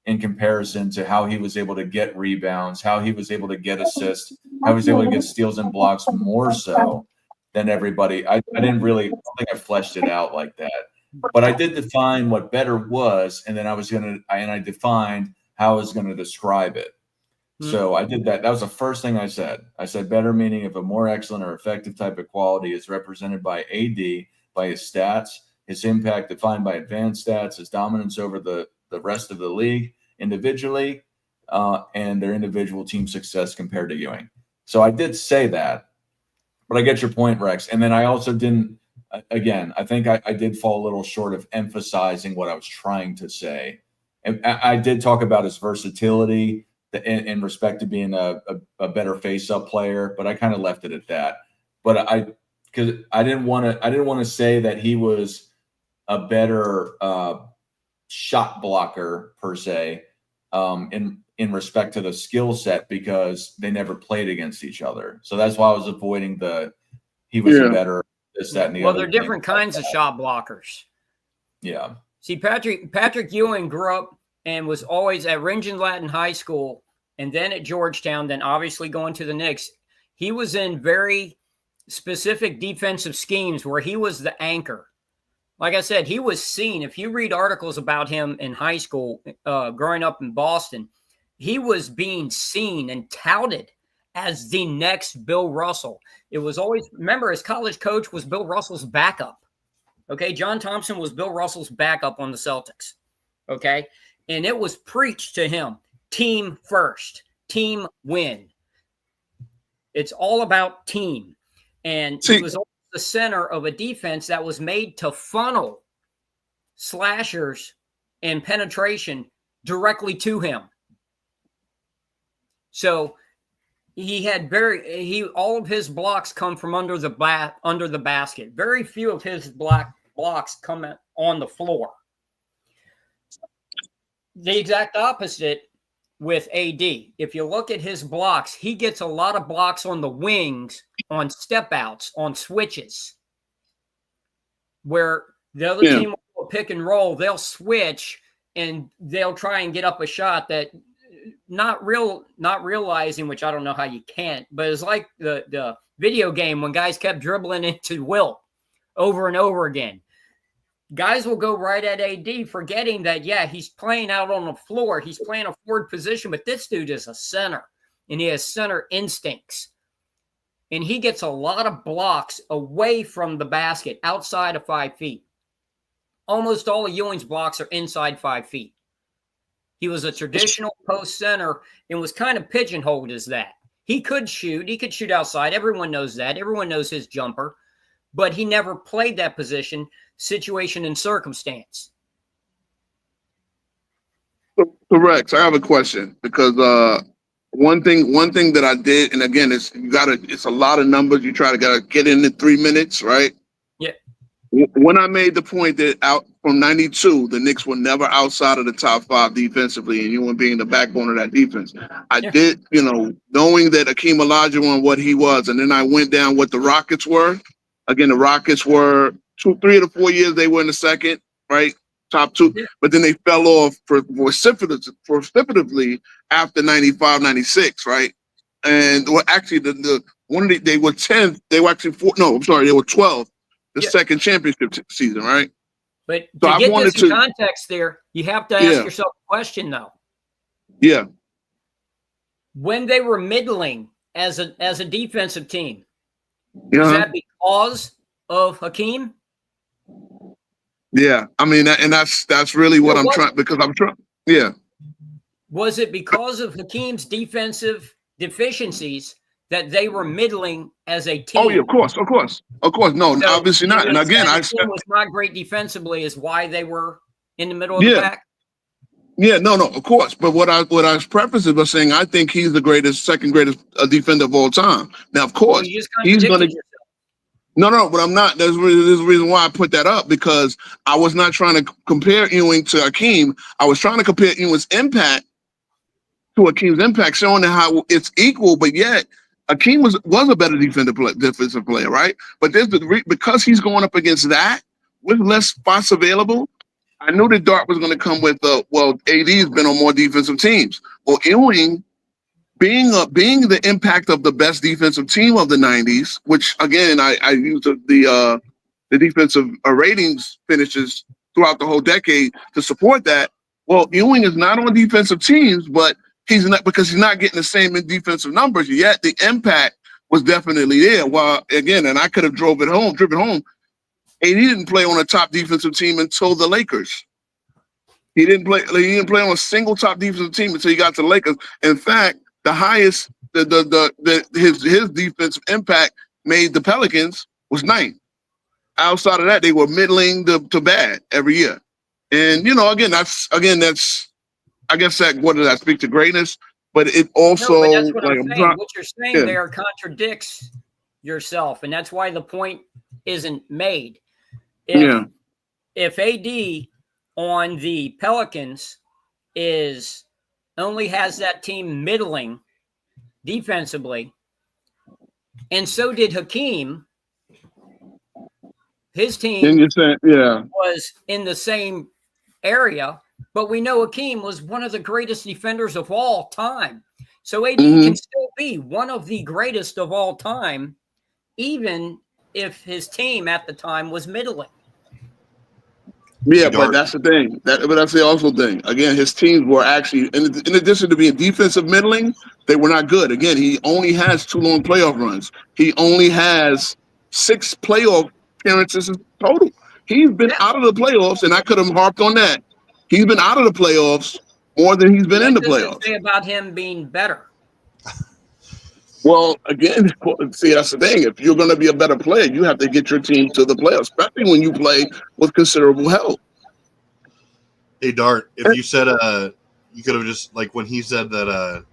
in comparison to how he was able to get rebounds, how he was able to get assists, how he was able to get steals and blocks more so than everybody. I don't think I fleshed it out like that. But I did define what better was, and then I defined how I was going to describe it. So I did that. That was the first thing I said. I said better meaning if a more excellent or effective type of quality is represented by AD, by his stats, his impact defined by advanced stats, his dominance over the rest of the league individually, and their individual team success compared to Ewing. So I did say that, but I get your point, Rex. And then I also didn't, again, I think I did fall a little short of emphasizing what I was trying to say. And I did talk about his versatility in respect to being a better face-up player, but I kind of left it at that. But because I didn't want to say that he was a better shot blocker per se in respect to the skill set, because they never played against each other. So that's why I was avoiding he was a better this, that, and the other. Well, they're different kinds of shot blockers. Yeah. See, Patrick Ewing grew up and was always at Ringen Latin High School and then at Georgetown, then obviously going to the Knicks. He was in very specific defensive schemes where he was the anchor. Like I said, he was seen. If you read articles about him in high school, growing up in Boston, he was being seen and touted as the next Bill Russell. It was always, remember, his college coach was Bill Russell's backup. Okay, John Thompson was Bill Russell's backup on the Celtics. Okay, and it was preached to him. Team first, team win. It's all about team. And he was always the center of a defense that was made to funnel slashers and penetration directly to him. So he had all of his blocks come from under the basket. Very few of his blocks come on the floor. The exact opposite with AD. If you look at his blocks, he gets a lot of blocks on the wings, on step outs, on switches, where the other team will pick and roll. They'll switch and they'll try and get up a shot that not realizing, which I don't know how you can't, but it's like the video game when guys kept dribbling into Wilt over and over again. Guys will go right at AD, forgetting that, he's playing out on the floor. He's playing a forward position, but this dude is a center, and he has center instincts. And he gets a lot of blocks away from the basket, outside of 5 feet. Almost all of Ewing's blocks are inside 5 feet. He was a traditional post center and was kind of pigeonholed as that. He could shoot. He could shoot outside. Everyone knows that. Everyone knows his jumper. But he never played that position, situation, and circumstance. Correct. I have a question, because one thing that I did, and again, it's a lot of numbers. You gotta get in 3 minutes, right? Yeah. When I made the point that out from 92, the Knicks were never outside of the top 5 defensively, and Ewing being the backbone of that defense, I did, knowing that Akeem Olajuwon, what he was, and then I went down what the Rockets were. Again, the Rockets were 3 of the 4 years they were in the second, right? Top 2, but then they fell off precipitously after 95, 96, right? And actually, they were 10th. They were actually they were 12th. The second championship season, right? But to get this in context there, you have to ask yourself a question, though. Yeah. When they were middling as a defensive team, was that because of Hakeem? Yeah, I mean, and that's really what I'm trying, because I'm trying. Yeah. Was it because of Hakeem's defensive deficiencies that they were middling as a team? Oh yeah, of course. No, so obviously not. And again, the team was not great defensively, is why they were in the middle of the pack. Yeah, no, of course. But what I was prefacing by saying I think he's the second greatest defender of all time. Now, of course, he's going to. No, but I'm not. There's a reason why I put that up, because I was not trying to compare Ewing to Hakeem. I was trying to compare Ewing's impact to Hakeem's impact, showing how it's equal, but yet Hakeem was a better defensive player, right? But because he's going up against that with less spots available, I knew that Dart was going to come with AD's been on more defensive teams. Well, Ewing, being the impact of the best defensive team of the 90s, which again I used the defensive ratings finishes throughout the whole decade to support that. Well, Ewing is not on defensive teams, but he's not, because he's not getting the same defensive numbers, yet the impact was definitely there. Well, again, and I could have driven home. AD didn't play on a top defensive team until the Lakers. He didn't play on a single top defensive team until he got to the Lakers. In fact, the highest his defensive impact made the Pelicans was 9th. Outside of that, they were middling to bad every year. And that's I guess what does that speak to greatness? But it also, but that's what I'm saying. What you're saying there contradicts yourself, and that's why the point isn't made. If AD on the Pelicans only has that team middling defensively, and so did Hakeem, his team was in the same area, but we know Hakeem was one of the greatest defenders of all time. So AD can still be one of the greatest of all time, even if his team at the time was middling. Yeah, but that's the thing. But that's the also thing. Again, his teams were actually, in addition to being defensive middling, they were not good. Again, he only has 2 long playoff runs. He only has 6 playoff appearances total. He's been out of the playoffs, and I could have harped on that. He's been out of the playoffs more than he's been in the playoffs. What does it say about him being better? Well, again, see, that's the thing. If you're going to be a better player, you have to get your team to the playoffs, especially when you play with considerable help. Hey, Dart, if you said you could have just, like, when he said that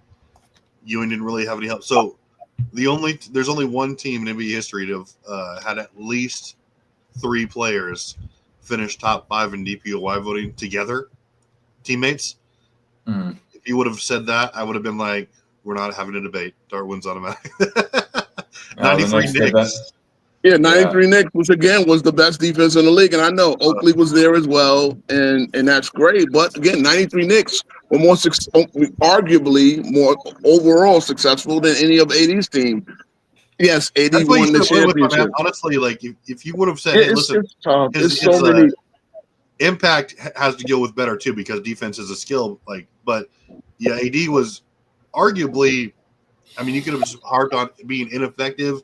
Ewing didn't really have any help. So there's only one team in NBA history to have had at least 3 players finish top 5 in DPOY voting together, teammates. If you would have said that, I would have been like, we're not having a debate. Dart wins automatic. 93 Knicks. Yeah, 93 Knicks, which again was the best defense in the league. And I know Oakley was there as well, and that's great. But again, 93 Knicks were arguably more overall successful than any of AD's team. Yes, AD won the championship. Honestly, like if you would have said, hey, listen, his impact has to go with better too, because defense is a skill. But yeah, AD was arguably, I mean, you could have just harped on being ineffective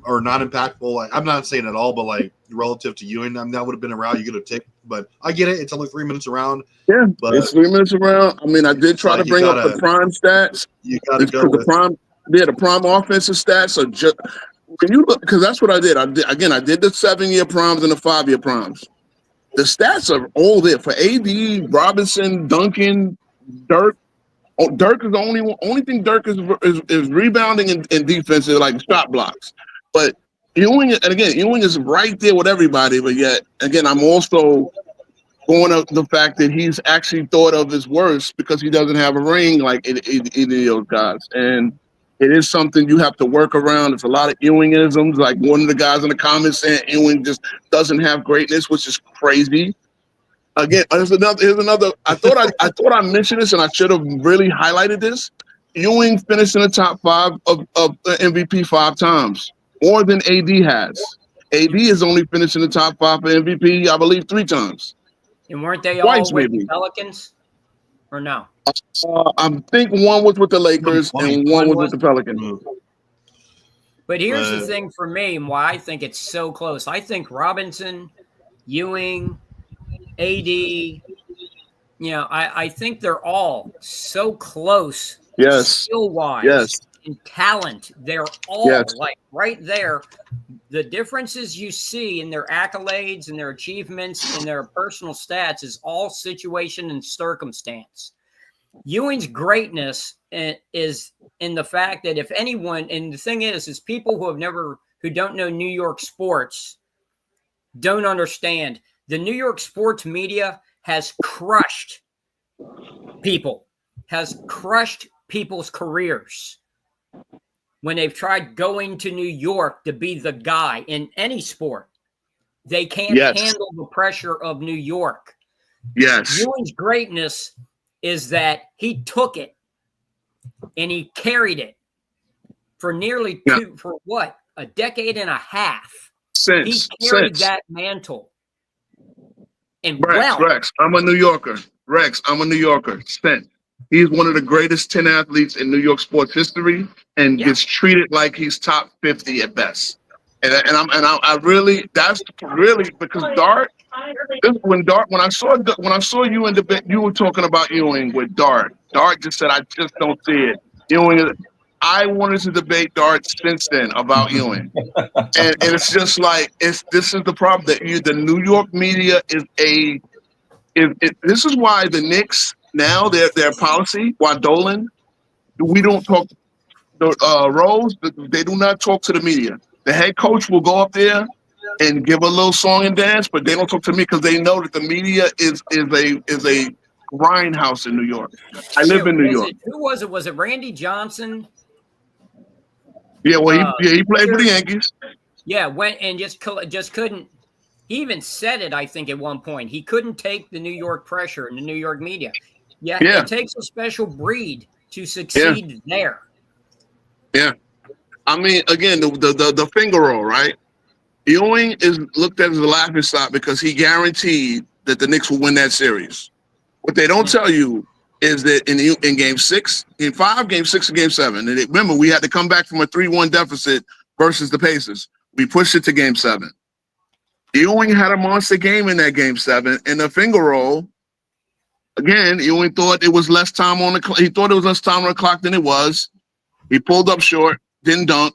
or not impactful. I'm not saying at all, but relative to Ewing, that would have been a route you could have taken. But I get it; it's only 3 minutes around. Yeah, but it's 3 minutes around. I mean, I did try to bring up the prime stats. You got to go with prime. Yeah, the prime offensive stats are just when you look, because that's what I did. I did the 7-year primes and the 5-year primes. The stats are all there for AD, Robinson, Duncan, Dirk. Dirk is the only thing Dirk is rebounding and defense, like shot blocks. But Ewing is right there with everybody. But yet, again, I'm also going up the fact that he's actually thought of as worse because he doesn't have a ring like any of those guys. And it is something you have to work around. There's a lot of Ewingisms. Like one of the guys in the comments saying Ewing just doesn't have greatness, which is crazy. Again, here's another. I thought I mentioned this, and I should have really highlighted this. Ewing finished in the top 5 of MVP 5 times, more than AD has. AD has only finished in the top 5 for MVP, I believe, 3 times. And weren't they all with the Pelicans, or no? I think one was with the Lakers and one was with the Pelicans. But here's the thing for me, and why I think it's so close. I think Robinson, Ewing, AD, I think they're all so close, skill-wise, and talent. They're all right there. The differences you see in their accolades and their achievements and their personal stats is all situation and circumstance. Ewing's greatness is in the fact that if anyone, and the thing is people who don't know New York sports don't understand. The New York sports media has crushed people, has crushed people's careers when they've tried going to New York to be the guy in any sport. They can't handle the pressure of New York. Yes. Ewing's greatness is that he took it and he carried it for nearly a decade and a half. He carried that mantle. And Rex, I'm a New Yorker. Since he's one of the greatest 10 athletes in New York sports history and gets treated like he's top 50 at best. I really, that's really because Dart. When I saw you in debate, you were talking about Ewing with Dart. Dart just said, "I just don't see it." Ewing, I wanted to debate Dart since then about Ewing, and it's just like this is the problem that the New York media is this is why the Knicks now their policy, why Dolan, we don't talk. Rose, they do not talk to the media. The head coach will go up there and give a little song and dance, but they don't talk to me because they know that the media is a grindhouse in New York. I live in New York. Who was it? Was it Randy Johnson? Yeah, well, he played for the Yankees. Yeah, went and just couldn't. He even said it, I think, at one point. He couldn't take the New York pressure and the New York media. Yeah, it takes a special breed to succeed there. Yeah, I mean, again, the finger roll, right? Ewing is looked at as a laughing stock because he guaranteed that the Knicks will win that series. What they don't tell you is that in Game 6, Game 5, Game 6, and Game 7, and remember, we had to come back from a 3-1 deficit versus the Pacers. We pushed it to Game 7. Ewing had a monster game in that Game 7, and the finger roll, again, Ewing thought it was less time on the clock. He thought it was less time on the clock than it was. He pulled up short, didn't dunk.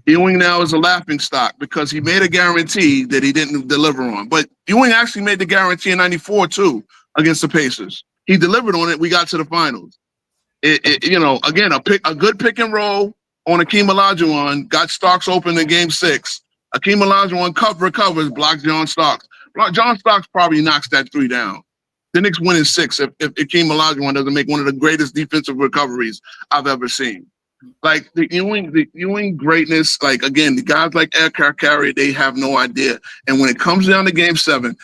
Ewing now is a laughing stock because he made a guarantee that he didn't deliver on. But Ewing actually made the guarantee in '94 too against the Pacers. He delivered on it. We got to the finals. Again, a good pick and roll on Akeem Olajuwon got Starks open in Game 6. Akeem Olajuwon recovers, blocks John Starks. John Starks probably knocks that 3 down. The Knicks win in 6 if Akeem Olajuwon doesn't make one of the greatest defensive recoveries I've ever seen. Like the Ewing greatness, like again, the guys like Ed Carey, they have no idea. And when it comes down to Game 7,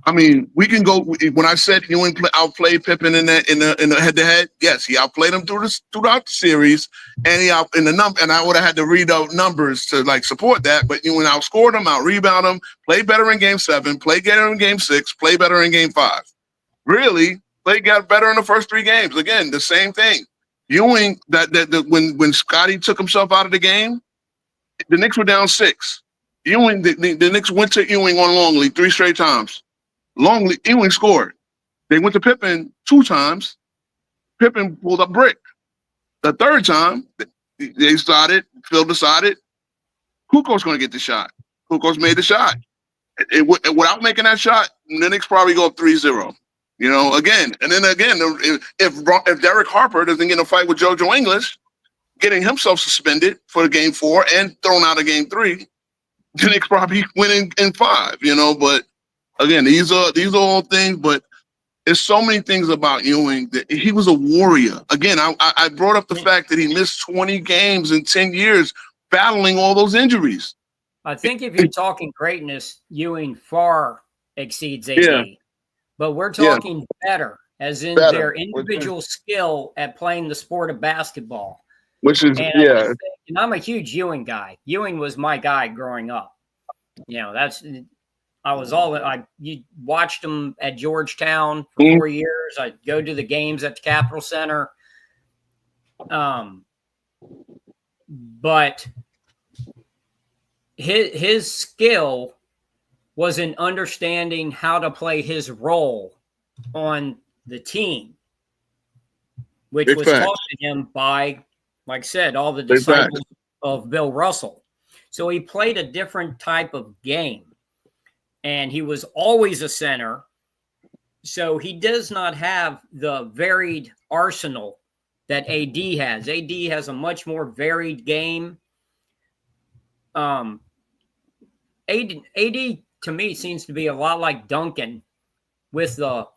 I mean, we can go. When I said Ewing outplayed Pippen in the head-to-head, yes, he outplayed him throughout the series, and he out in the number. And I would have had to read out numbers to like support that. But Ewing outscored him, out-rebounded him, played better in Game 7, played better in Game 6, played better in Game 5. Really, got better in the first 3 games. Again, the same thing. Ewing, when Scotty took himself out of the game, the Knicks were down 6. Ewing, the Knicks went to Ewing on Longley 3 straight times. Ewing scored. They went to Pippen 2 times. Pippen pulled up brick. The 3rd time, they started, Phil decided, Kukoc going to get the shot. Kukoc made the shot. Without making that shot, the Knicks probably go up 3-0. Again, if Derek Harper doesn't get in a fight with JoJo English, getting himself suspended for Game 4 and thrown out of Game 3, the Knicks probably win in 5. But again, these are all things. But there's so many things about Ewing that he was a warrior. Again, I brought up the fact that he missed 20 games in 10 years battling all those injuries. I think if you're talking greatness, Ewing far exceeds AD. Yeah. But we're talking better, as in their individual skill at playing the sport of basketball. Which is, and I'm a huge Ewing guy. Ewing was my guy growing up. You watched him at Georgetown for 4 years. I'd go to the games at the Capitol Center. But his skill was in understanding how to play his role on the team, which was taught to him by, like I said, all the disciples of Bill Russell. So he played a different type of game, and he was always a center. So he does not have the varied arsenal that AD has. AD has a much more varied game. AD to me seems to be a lot like Duncan with the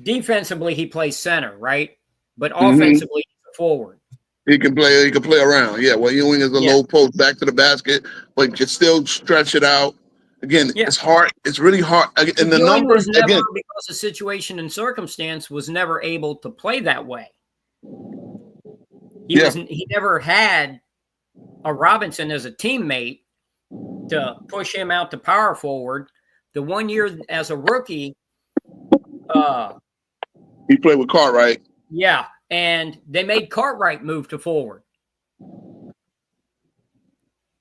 defensively he plays center, right? But offensively he's forward. He can play around. Yeah, well, Ewing is a low post back to the basket, but can still stretch it out. Again, it's hard. It's really hard. And the Ewing numbers was never, again, because of situation and circumstance, was never able to play that way. He never had a Robinson as a teammate to push him out to power forward. The 1 year as a rookie, he played with Cartwright. Yeah, and they made Cartwright move to forward.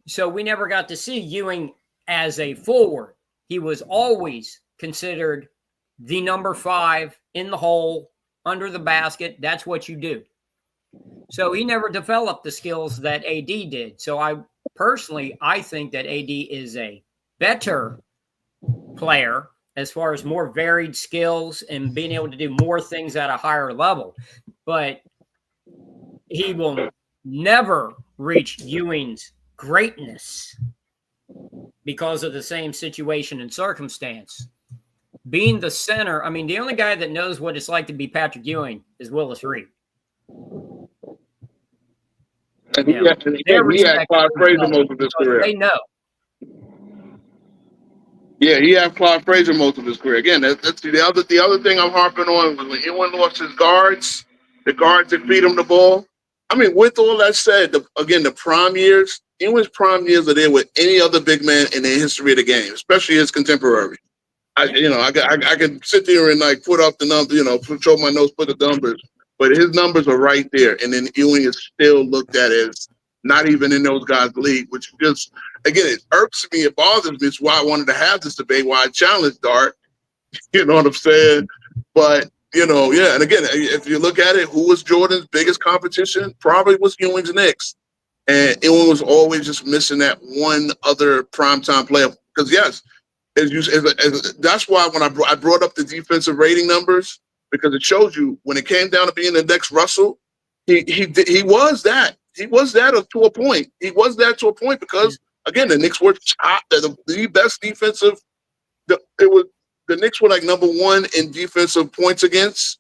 So we never got to see Ewing as a forward. He was always considered the number 5 in the hole, under the basket. That's what you do. So he never developed the skills that AD did. So I think that AD is a better player as far as more varied skills and being able to do more things at a higher level. But he will never reach Ewing's greatness because of the same situation and circumstance. Being the center, I mean, the only guy that knows what it's like to be Patrick Ewing is Willis Reed. And he had Clyde Frazier most of his career. They know. Yeah, he had Clyde Frazier most of his career. Again, that's the other thing I'm harping on was when Ewing lost his guards, the guards that feed him the ball. I mean, with all that said, the prime years, Ewing's prime years are there with any other big man in the history of the game, especially his contemporary. I can sit there and like put up the numbers, show my notes, put the numbers, but his numbers are right there. And then Ewing is still looked at as not even in those guys' league, which just, again, it irks me, it bothers me. It's why I wanted to have this debate, why I challenged Dart. You know what I'm saying? But, and again, if you look at it, who was Jordan's biggest competition? Probably was Ewing's Knicks. And Ewing was always just missing that one other primetime player. Because, yes, that's why when I brought up the defensive rating numbers, because it shows you when it came down to being the next Russell, he was that. He was that to a point. He was that to a point because, again, the Knicks were top, the best defensive. The Knicks were like number 1 in defensive points against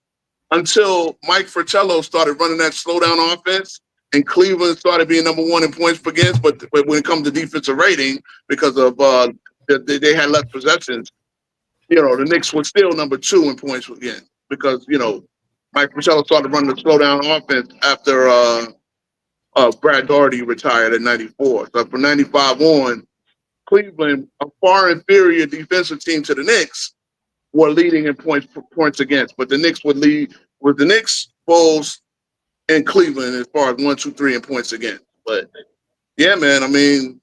until Mike Fratello started running that slow down offense, and Cleveland started being number 1 in points against. But when it comes to defensive rating, because of they had less possessions, the Knicks were still number 2 in points again because Mike Fratello started running the slow down offense after Brad Daugherty retired in '94. So from '95 on, Cleveland, a far inferior defensive team to the Knicks, were leading in points against. But the Knicks would lead with the Knicks, Bulls, and Cleveland as far as 1, 2, 3 in points against. But yeah, man, I mean,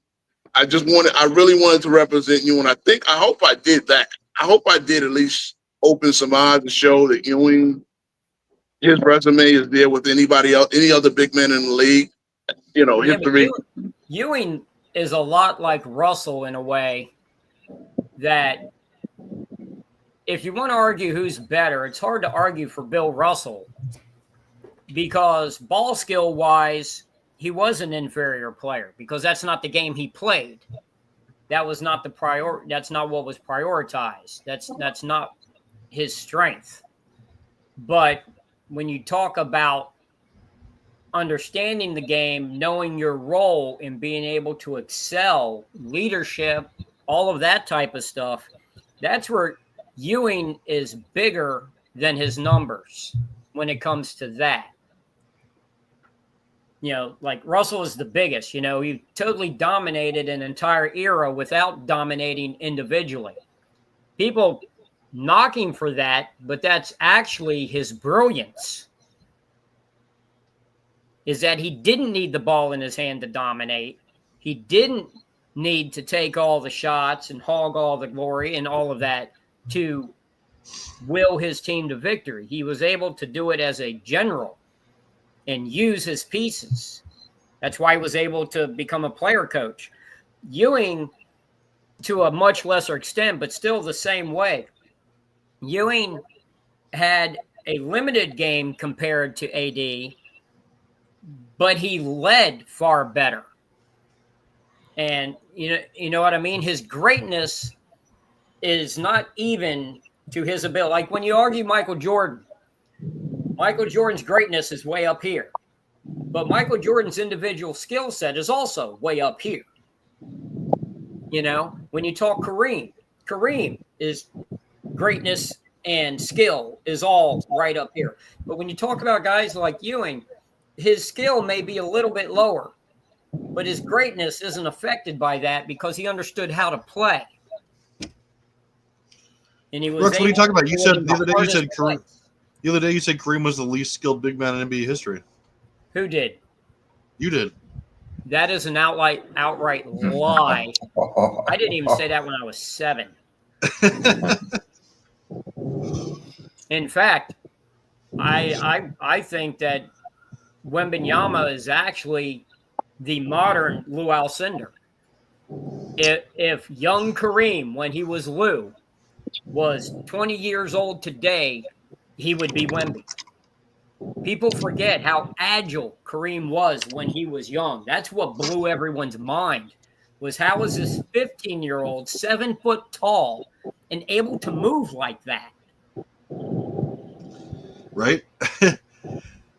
I really wanted to represent you, and I hope I did that. I hope I did at least open some eyes to show that Ewing, his resume is there with anybody else, any other big man in the league. History. Ewing is a lot like Russell in a way that if you want to argue who's better, it's hard to argue for Bill Russell because ball skill wise, he was an inferior player because that's not the game he played. That was not that's not what was prioritized. That's not his strength. But when you talk about understanding the game, knowing your role and being able to excel, leadership, all of that type of stuff, that's where Ewing is bigger than his numbers when it comes to that. Like Russell is the biggest, he totally dominated an entire era without dominating individually. People knocking for that, but that's actually his brilliance. Is that he didn't need the ball in his hand to dominate. He didn't need to take all the shots and hog all the glory and all of that to will his team to victory. He was able to do it as a general and use his pieces. That's why he was able to become a player coach. Ewing, to a much lesser extent, but still the same way. Ewing had a limited game compared to AD, but he led far better. And you know what I mean? His greatness is not even to his ability. Like when you argue Michael Jordan's greatness is way up here. But Michael Jordan's individual skill set is also way up here. When you talk Kareem is greatness and skill is all right up here. But when you talk about guys like Ewing, his skill may be a little bit lower, but his greatness isn't affected by that because he understood how to play. And he was. Brooks, what are you talking about? You said the other day you said Kareem was the least skilled big man in NBA history. Who did? You did. That is an outright lie. I didn't even say that when I was 7. In fact, I think that Wembanyama is actually the modern Lou Alcindor. If young Kareem, when he was Lou, was 20 years old today, he would be Wemby. People forget how agile Kareem was when he was young. That's what blew everyone's mind, was how was this 15-year-old 7 foot tall and able to move like that? Right?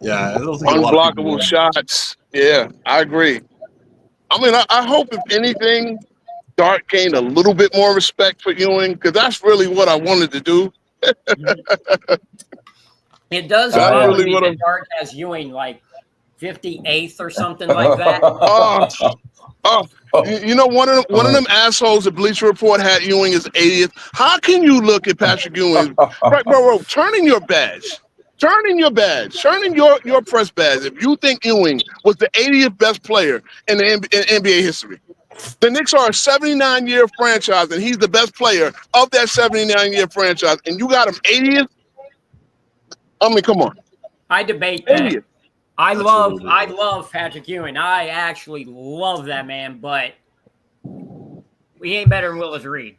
Yeah, I don't think unblockable shots. Yeah, I agree. I mean, I hope if anything, Dart gained a little bit more respect for Ewing, because that's really what I wanted to do. It does bother me that Dart has Ewing like 58th or something like that. You know, one of them assholes at Bleacher Report had Ewing as 80th. How can you look at Patrick Ewing, right, bro? Turn in your badge. Turn in your your press badge if you think Ewing was the 80th best player in the NBA history. The Knicks are a 79-year franchise, and he's the best player of that 79-year franchise, and you got him 80th? I mean, come on. I debate that. 80th. I love Patrick Ewing. I actually love that man, but he ain't better than Willis Reed.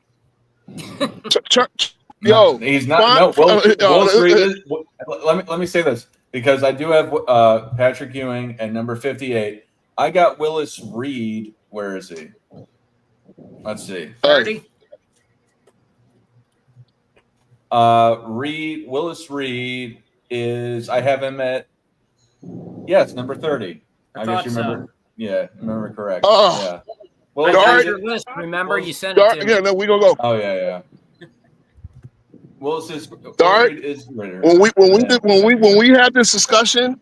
Yo, he's not. Willis Reed is, let me say this, because I do have Patrick Ewing at number 58. I got Willis Reed. Where is he? Let's see. 30. Willis Reed is. I have him at. Yes, number 30. I guess you remember. So. Yeah, remember correct. Yeah. Well, got your list. Remember, you sent it to me. Yeah, no, we gonna go. Oh yeah. Willis is. When we had this discussion,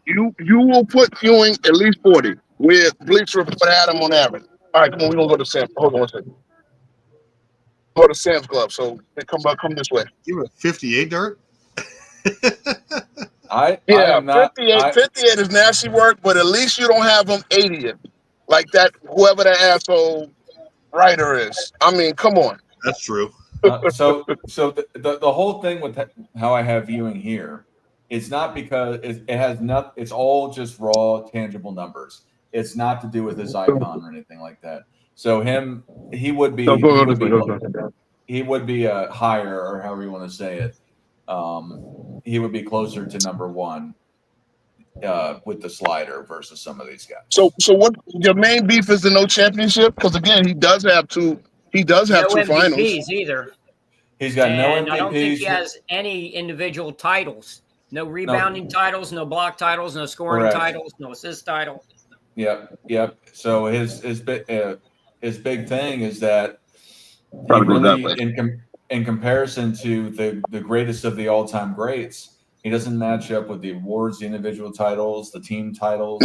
you will put Ewing at least 40. With Bleacher Report had him on average. All right, come on, we're gonna go to Sam's. Hold on one second. Go to Sam's Club. So they come this way. You were 58, Dirt? 58 is nasty work, but at least you don't have him 80th. Like that, whoever that asshole writer is. I mean, come on. That's true. So the whole thing with how I have Ewing here, it's not because it has not. It's all just raw, tangible numbers. It's not to do with his icon or anything like that. So he would be higher, or however you want to say it. He would be closer to number 1 with the slider versus some of these guys. So what your main beef is the no championship? Because again, he does have two MVPs finals. Either. He's got no MVPs. I don't think he has any individual titles. No rebounding titles, no block titles, no scoring titles, no assist title. Yep. So his big thing is that he really, in comparison to the greatest of the all-time greats, he doesn't match up with the awards, the individual titles, the team titles,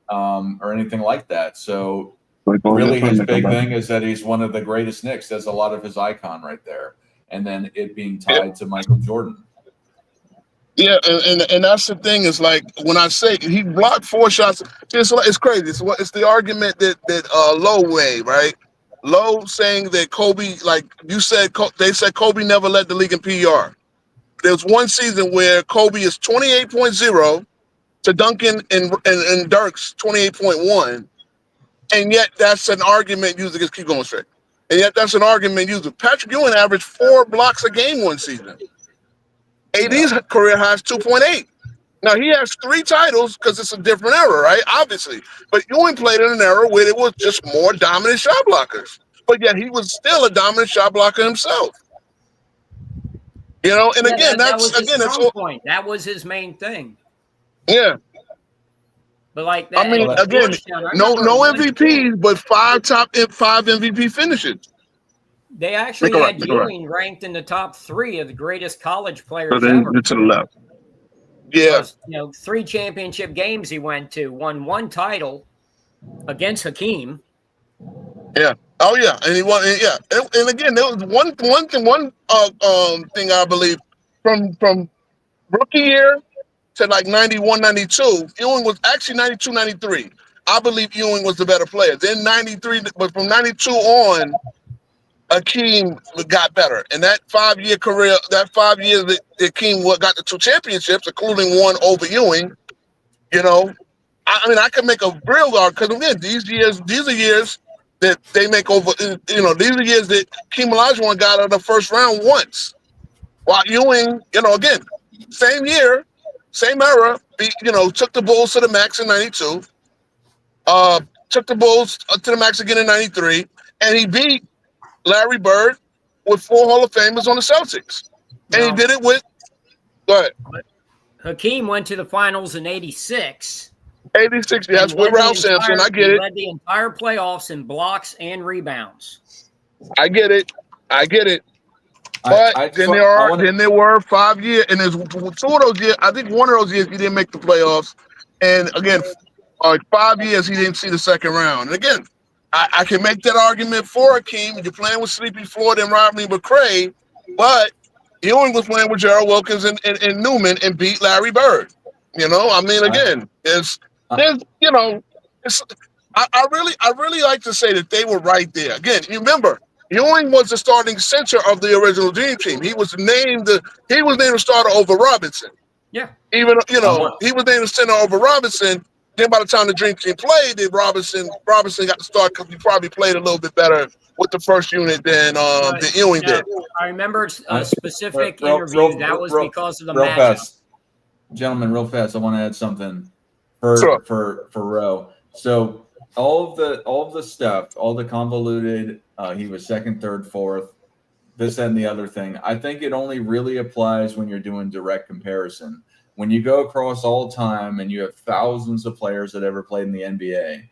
or anything like that. So really his big thing is that he's one of the greatest Knicks. That's a lot of his icon right there. And then it being tied to Michael Jordan. Yeah, and that's the thing, is like when I say he blocked 4 shots, it's crazy. It's the argument that Lowe made, right? Lowe saying that Kobe, like you said, they said Kobe never led the league in PER. There's one season where Kobe is 28.0 to Duncan and Dirk's 28.1, and yet that's an argument used against, keep going straight. And yet that's an argument used. Patrick Ewing averaged 4 blocks a game one season. AD's career high is 2.8. Now he has 3 titles because it's a different era, right? Obviously, but Ewing played in an era where it was just more dominant shot blockers, but yet he was still a dominant shot blocker himself. You know, and Yeah, again, that was his it's strong point. That was his main thing. yeah. But like that, I mean, again, no MVPs, but 5 MVP finishes. They actually had Ewing ranked in the top 3 of the greatest college players So then ever. to the left. Yeah. Because, 3 championship games he went to, won 1 title against Hakeem. Yeah. Oh yeah, and he won. Yeah, and again, there was one thing I believe from rookie year to like 91, 92. Ewing was actually 92, 93. I believe Ewing was the better player. Then 93, but from 92 on, Hakeem got better. And that 5-year career, that 5 years that Hakeem got the 2 championships, including one over Ewing, I mean, I can make a real argument because again, these are years that they make over. These are years that Hakeem Olajuwon got out of the first round once, while Ewing, again, same year, same era, took the Bulls to the max in 92, took the Bulls to the max again in 93, and he beat Larry Bird with 4 Hall of Famers on the Celtics. And he did it with, go ahead. Hakeem went to the finals in 86. 86, yes, with Ralph Sampson. I get it. He led the entire playoffs in blocks and rebounds. I get it. But then there were 5 years, and there's 2 of those years. I think one of those years he didn't make the playoffs, and again, 5 years he didn't see the second round. And again, I can make that argument for Hakeem. You're playing with Sleepy Floyd and Rodney McCray, but Ewing was playing with Gerald Wilkins and Newman and beat Larry Bird. I mean, again, I really like to say that they were right there. Again, you remember, Ewing was the starting center of the original Dream Team. He was named the starter over Robinson. Yeah. Even he was named the center over Robinson. Then by the time the Dream Team played, Robinson got the start because he probably played a little bit better with the first unit than Ewing did. I remember a specific interview that was because of the matchup. Fast. Gentlemen, real fast, I want to add something for Roe. So all of the stuff, all the convoluted, he was second, third, fourth, this and the other thing. I think it only really applies when you're doing direct comparison. When you go across all time and you have thousands of players that ever played in the NBA,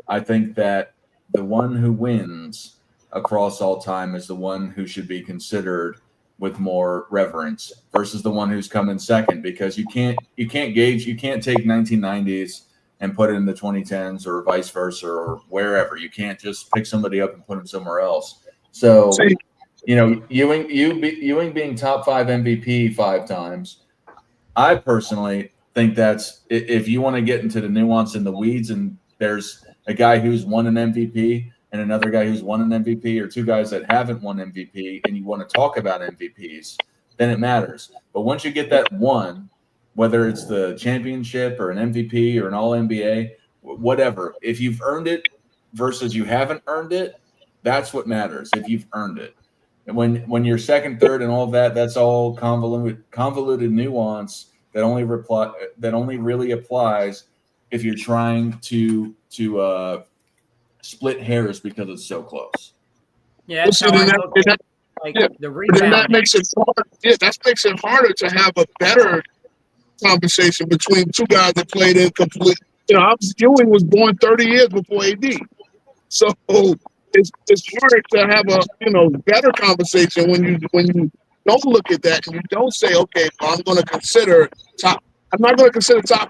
I think that the one who wins across all time is the one who should be considered with more reverence versus the one who's coming second, because you can't take 1990s and put it in the 2010s or vice versa or wherever. You can't just pick somebody up and put them somewhere else. So, Ewing being top 5 MVP 5 times, I personally think that's, if you want to get into the nuance and the weeds, and there's a guy who's won an MVP and another guy who's won an MVP, or 2 guys that haven't won MVP, and you want to talk about MVPs, then it matters. But once you get that one, whether it's the championship or an MVP or an All-NBA, whatever, if you've earned it versus you haven't earned it, that's what matters, if you've earned it. And when you're second, third, and all of that, that's all convoluted nuance that only really applies if you're trying to split hairs because it's so close. Yeah, that's the rebound. That makes it hard. Yeah, that makes it harder to have a better conversation between 2 guys that played in complete. Ewing was born 30 years before AD, so it's hard to have a better conversation when you don't look at that and you don't say, okay, I'm not going to consider top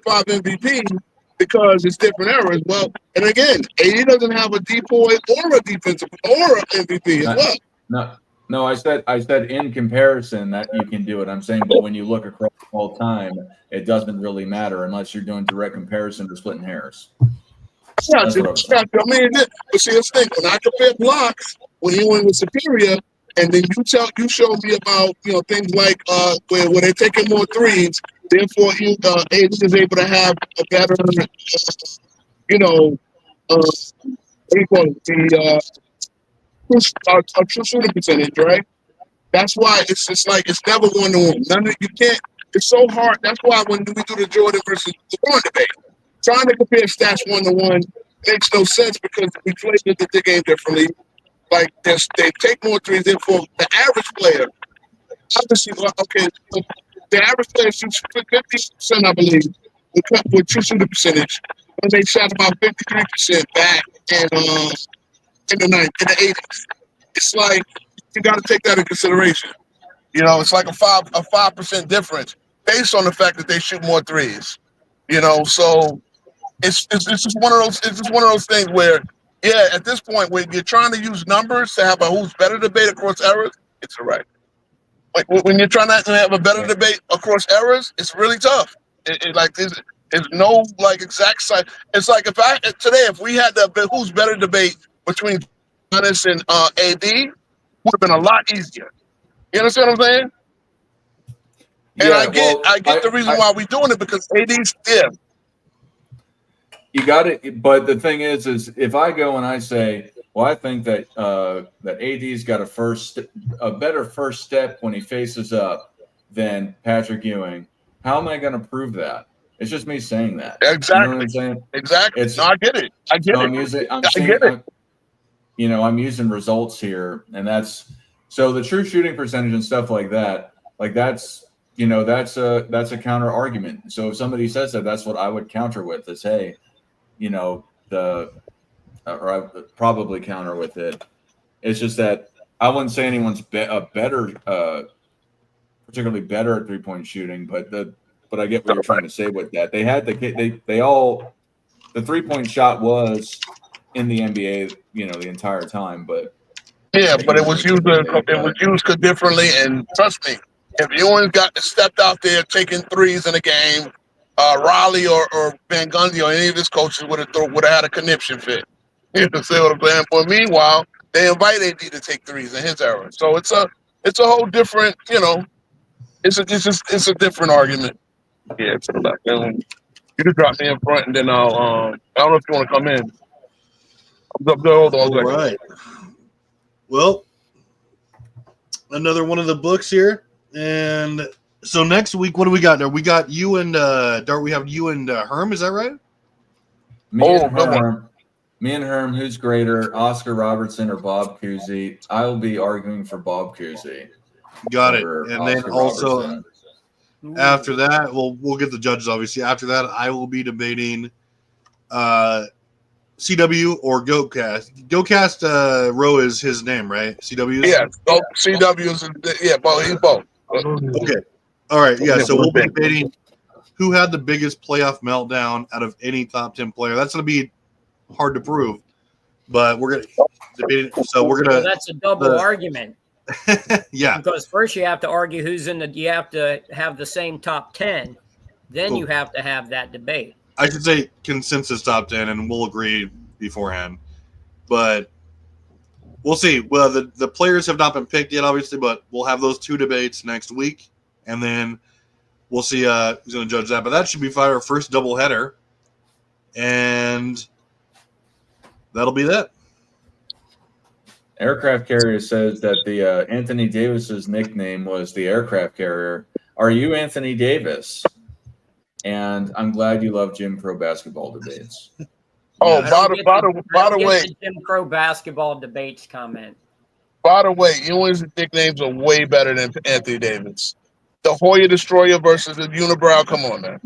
5 MVP because it's different eras. Well, and again, AD doesn't have a DPOY or a defensive or an MVP as well. No, I said in comparison that you can do it. I'm saying, but when you look across all time, it doesn't really matter unless you're doing direct comparison or splitting hairs. Yeah, but see, let's think. When I compare blocks, when Ewing was superior, and then you showed me about things like where they're taking more threes, therefore AD is able to have a better what do you call it? True shooting percentage, right? That's why it's just like it's never 1-to-1. You can't It's so hard. That's why when we do the Jordan versus LeBron debate, trying to compare stats 1-to-1 makes no sense because we play the game differently. Like they take more threes. Therefore, the average player, obviously, okay, the average player shoots 50%, I believe, with true shooting percentage. And they shot about 53% back in the 80s. It's like you got to take that in consideration. You know, it's like a 5% difference based on the fact that they shoot more threes. You know, so it's just one of those things where, yeah, at this point when you're trying to use numbers to have a who's better debate across eras, it's all right. Like when you're trying to have a better debate across eras, it's really tough. There's no like exact side. It's like if we had the who's better debate between Giannis and AD, would have been a lot easier. You understand what I'm saying? And Yeah, I get the reason why we're doing it because AD's You got it, but the thing is if I go and I say, well, I think that that AD's got a better first step when he faces up than Patrick Ewing. How am I going to prove that? It's just me saying that. Exactly. You know what I'm saying? Exactly. No, I get it. I get it. I'm using results here, and that's so the true shooting percentage and stuff like that. Like that's a counter argument. So if somebody says that, that's what I would counter with is, hey, or I would probably counter with it. It's just that I wouldn't say anyone's particularly better at 3-point shooting, but I get what you're trying to say with that. They had the 3-point shot was in the NBA, the entire time, but yeah, but it was used differently. And trust me, if Ewing stepped out there taking threes in a game, Raleigh or Van Gundy or any of his coaches would have had a conniption fit. You know, see what I'm saying? But meanwhile, they invite AD to take threes in his era, so it's a whole different, it's a different argument. Yeah, it's like, you can drop me in front, and then I'll I don't know if you want to come in. All right. Well, another one of the books here, and so next week, what do we got there? We got you and Dart. We have you and Herm. Is that right? Me and Herm. Who's greater, Oscar Robertson or Bob Cousy? I will be arguing for Bob Cousy. Got it. And Oscar then also Robertson. After that, we'll get the judges obviously. After that, I will be debating CW or GoCast. GoCast Row is his name, right? CW. Yeah, CW is he's both. Okay. All right. Yeah. So we'll be debating who had the biggest playoff meltdown out of any top 10 player. That's going to be hard to prove, but we're going to debate it. So we're going to. That's a double argument. Yeah. Because first you have to argue you have to have the same top 10. Then you have to have that debate. I should say consensus top 10, and we'll agree beforehand. But we'll see. Well, the players have not been picked yet, obviously, but we'll have those two debates next week, and then we'll see who's going to judge that. But that should be our first doubleheader, and that'll be that. Aircraft Carrier says that the Anthony Davis's nickname was the Aircraft Carrier. Are you Anthony Davis? And I'm glad you love Jim Crow basketball debates. Oh, by the way, Jim Crow basketball debates comment. By the way, Ewing's nicknames are way better than Anthony Davis. The Hoya Destroyer versus the Unibrow. Come on, man.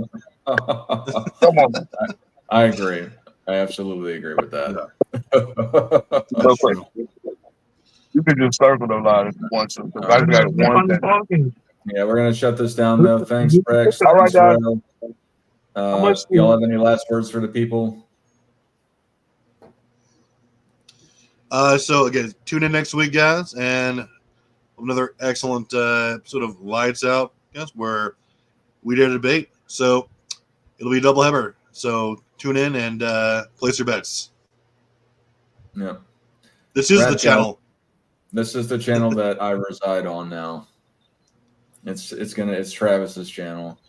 Come on, man. I agree. I absolutely agree with that. You can just circle the line if you want to. I just got one thing. Yeah, we're gonna shut this down though. Thanks, Rex. All right, guys. Y'all have any last words for the people? So again, tune in next week, guys, and another excellent episode of Lights Out, guys, where we did a debate. So it'll be a doubleheader. So tune in and place your bets. Yeah. This is the channel. This is the channel that I reside on now. It's Travis's channel.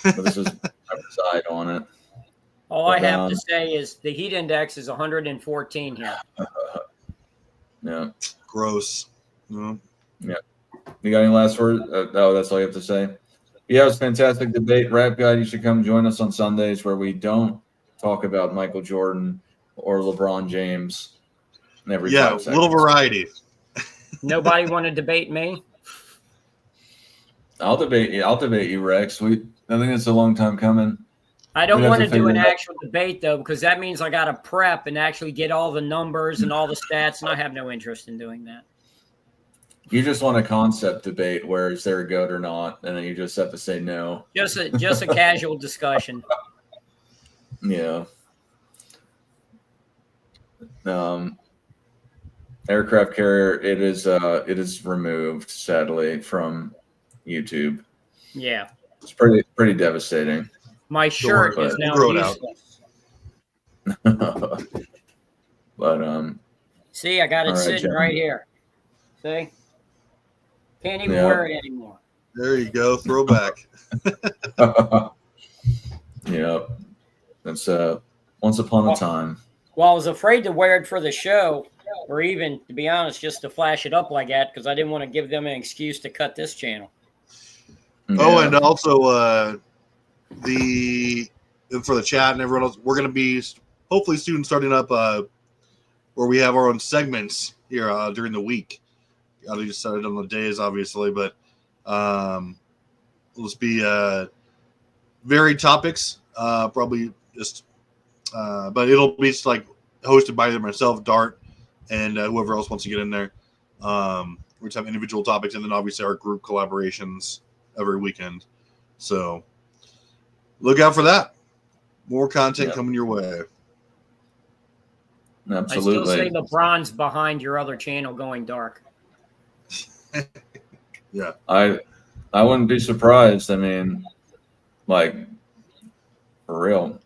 But this is I reside on it. All I have to say is the heat index is 114 here. Yeah. Gross. Yeah. You got any last words? That's all you have to say? Yeah, it was a fantastic debate. Rap Guy, you should come join us on Sundays where we don't talk about Michael Jordan or LeBron James every 5 seconds. Little variety. Nobody want to debate me? I'll debate you. I'll debate you, Rex. I think it's a long time coming. I don't We'd have want to to do figure an it out. actual debate, though, because that means I got to prep and actually get all the numbers and all the stats, and I have no interest in doing that. You just want a concept debate where is there a goat or not, and then you just have to say no. Just a casual discussion. Yeah. Aircraft carrier, it is removed, sadly, from YouTube. Yeah. It's pretty devastating. My shirt worry, is now grow it out. useless. But See, I got it all right, sitting John. right here. See? Can't even Yeah. wear it anymore. There you go. Throwback. Yep. That's once upon a time. Well, I was afraid to wear it for the show, or even, to be honest, just to flash it up like that, because I didn't want to give them an excuse to cut this channel. Oh, Yeah. and also for the chat and everyone else, we're going to be hopefully soon starting up where we have our own segments here during the week. Got to decide on the days, obviously, but it'll just be varied topics, probably just, but it'll be just like hosted by either myself, Dart, and whoever else wants to get in there. We just have individual topics, and then obviously our group collaborations every weekend. So look out for that. More content coming your way. Absolutely. I still say LeBron's behind your other channel going dark. Yeah. I wouldn't be surprised. I mean, like, for real.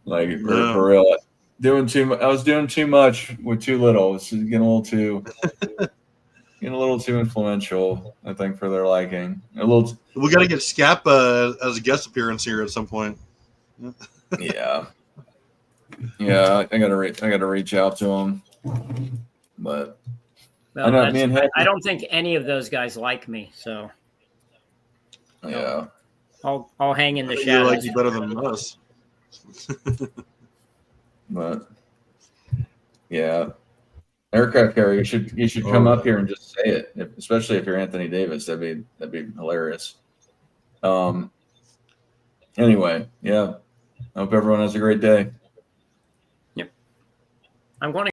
Like, for real. I was doing too much with too little. It's getting a little too influential, I think, for their liking. We got to get Scap as a guest appearance here at some point. Yeah. Yeah, I gotta reach out to him. But Well, I don't think any of those guys like me, so yeah, I'll hang in the They shadows. like you better than us. But yeah, aircraft carrier, you should come up here and just say it, especially if you're Anthony Davis. That'd be hilarious. Anyway, yeah, I hope everyone has a great day. Yep, I'm going to.